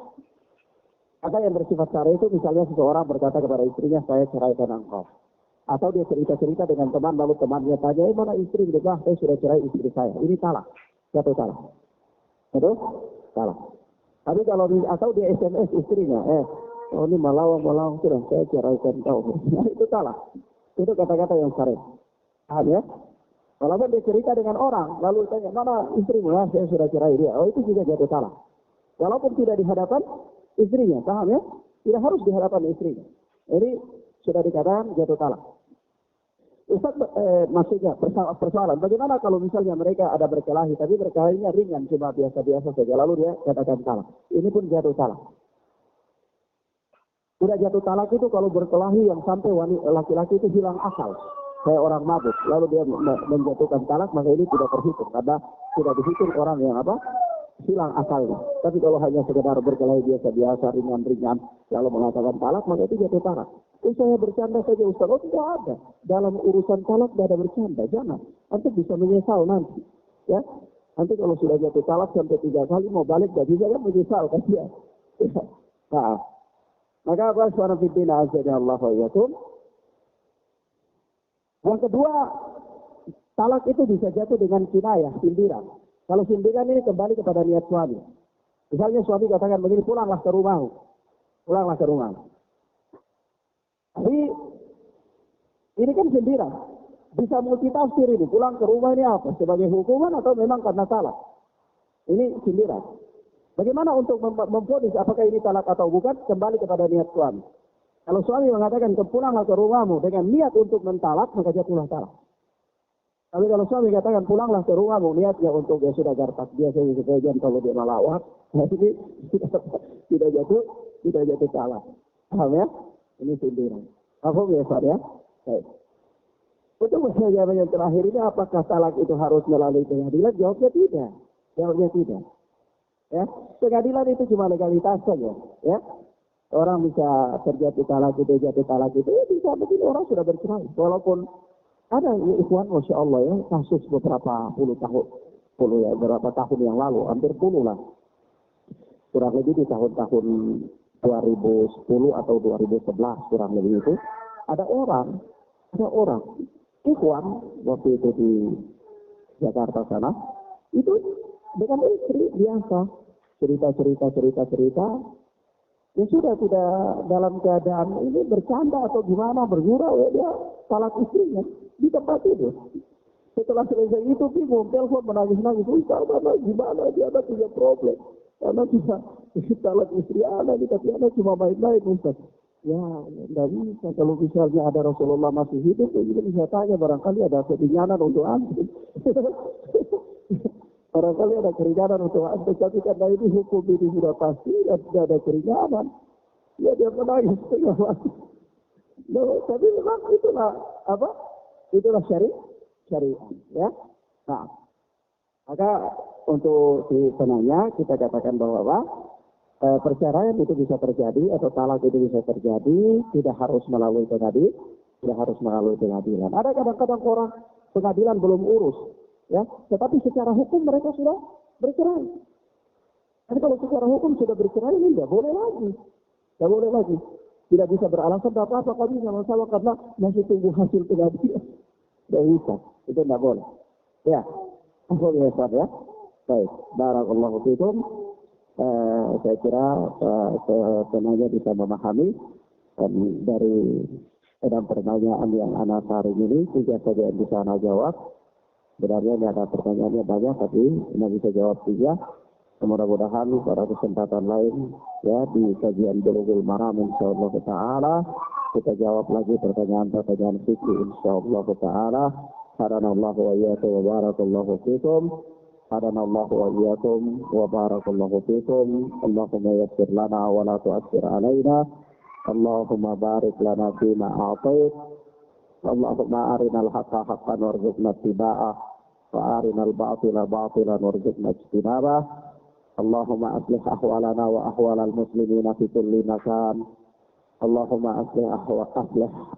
Kata yang bersifat sareh itu misalnya seseorang berkata kepada istrinya, saya ceraikan engkau. Atau dia cerita-cerita dengan teman, lalu temannya tanya, mana istri? Dia bilang, saya sudah cerai istri saya. Ini talak. Jatuh talak. Itu talak. Tapi kalau atau dia SMS istrinya, ini malawang, sudah saya ceraikan kau. Nah, itu talak. Itu kata-kata yang sareh. Paham ya? Walaupun dia cerita dengan orang, lalu tanya, mana istrimu? Ya, saya sudah cerai dia. Oh, itu juga jatuh talak. Walaupun tidak di hadapan istrinya, paham ya? Tidak harus di hadapan istrinya. Ini sudah dikatakan jatuh talak. Ustaz, maksudnya persoalan, bagaimana kalau misalnya mereka ada berkelahi, tapi berkelahinya ringan, cuma biasa-biasa saja, lalu dia katakan talak. Ini pun jatuh talak. Tidak jatuh talak itu kalau berkelahi yang sampai laki-laki itu hilang akal. Kayak orang mabuk, lalu dia menjatuhkan talak, maka ini tidak terhitung. Karena tidak dihitung orang yang hilang akalnya. Tapi kalau hanya sekedar berkelahi biasa-biasa, ringan-ringan, lalu mengatakan talak, maka itu jatuh talak. Saya bercanda saja Ustaz. Oh, tidak ada. Dalam urusan talak tidak ada bercanda. Jangan. Nanti bisa menyesal nanti. Ya. Nanti kalau sudah jatuh talak sampai 3 kali, mau balik, tidak bisa kan menyesal kan dia. Ya. Nah. Maka apa? Subhanallah, Allah wa yang kedua, talak itu bisa jatuh dengan kinayah, sindiran. Kalau sindiran ini kembali kepada niat suami. Misalnya suami katakan begini, pulanglah ke rumahmu. Pulanglah ke rumahmu. Tapi ini kan sindiran. Bisa multitafsir ini. Pulang ke rumah ini apa? Sebagai hukuman atau memang karena talak? Ini sindiran. Bagaimana untuk memvonis apakah ini talak atau bukan? Kembali kepada niat suami. Kalau suami mengatakan pulanglah ke rumahmu dengan niat untuk mentalak, maka jatuhlah talak. Tapi kalau suami katakan pulanglah ke rumahmu, niatnya untuk dia sudah gartak biasa sebagian kalau dia malawak, nah ini tidak jatuh talak. Paham ya? Ini sindiran. Paham ya, Pak ya? Baik. Untuk masalah yang terakhir ini, apakah talak itu harus melalui pengadilan? Jawabnya tidak. Jawabnya tidak. Ya, pengadilan itu cuma legalitas saja. Ya. Orang bisa terjadi talak itu, jatuh talak itu, ya bisa begini orang sudah bercerai. Walaupun ada ikhwan, Masya Allah ya, kasus beberapa tahun yang lalu, hampir 10 lah. Kurang lebih di tahun-tahun 2010 atau 2011, kurang lebih itu. Ada orang, ikhwan, waktu itu di Jakarta sana, itu dengan istri biasa, cerita. Ya sudah tidak dalam keadaan ini bercanda atau gimana, bergurau ya dia talak istrinya di tempat itu. Setelah selesai itu bingung, telepon menangis-nangis, Ustaz, gimana dia ada punya problem. Karena bisa talak istri anak, tapi anak cuma main-main Ustaz. Ya, tidak bisa. Kalau misalnya ada Rasulullah masih hidup, ya bisa tanya barangkali ada keringanan untuk antum. Barangkali ada keringanan untuk anda, tapi karena ini hukum ini sudah pasti dan tidak ada keringanan. Ya dia menangis tengah waktu. No, tapi memang itulah syariat. Ya. Nah, maka untuk si penanya kita katakan bahwa perceraian itu bisa terjadi atau talak itu bisa terjadi, tidak harus melalui pengadilan. Ada kadang-kadang orang pengadilan belum urus. Ya, tetapi secara hukum mereka sudah bercerai. Dan kalau secara hukum sudah bercerai ini tidak boleh lagi. Tidak bisa beralasan, tidak apa-apa kami nggak masalah karena masih tunggu hasil pengadilan. Tidak bisa, itu tidak boleh. Ya, aku biasa ya. Baik, barakallahu fikum. Saya kira tenaga bisa memahami dan dari pertanyaan yang anak hari ini tiga saja yang bisa anak jawab. Sebenarnya ini ada pertanyaannya banyak, tapi anak bisa jawab tiga. Mudah-mudahan pada kesempatan lain ya di kajian Bulughul Maram insyaallah taala kita jawab lagi pertanyaan-pertanyaan fikih insyaallah taala. Hadanallahu wa iyyakum wa barakallahu fikum. Hadanallahu wa iyyakum wa barakallahu fikum. Allahumma yassir lana wa la tu'assir alaina. Allahumma barik lana fima a'tait. Allahumma arinal haqqa haqqan warzuqna ittiba'ah wa arinal batila batilan warzuqna ijtinabah. Allahumma aslih ahwalana wa ahwalal muslimina fi kulli makan. Allahumma aslih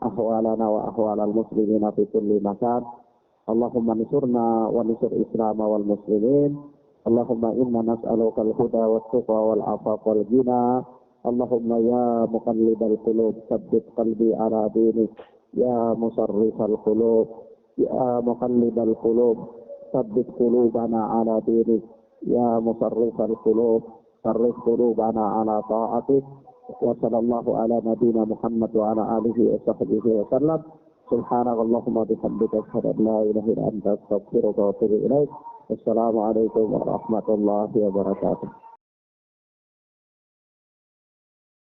ahwalana wa ahwalal muslimina fi kulli makan. Allahumma nusurna wa nusur Islam wal muslimin. Allahumma inna nas'aluka al-huda wa tuqa wal afaq wal ghina. Allahumma ya muqallibal qulub tsabbit qalbi ala dinik. Ya musarrifal qulub ya muqallibal qulub tsabbit qulubana ala dinik. Ya musarrifal qulub sarrif qulubana ala ta'atik. Wa sallallahu ala nabiyyina Muhammad wa ala alihi wa sahbihi wa sallam. Subhanakallahumma bihamdika asyhadu an la ilaha illa anta astaghfiruka wa atubu ilaik. Wassalamu alaikum warahmatullahi wabarakatuh.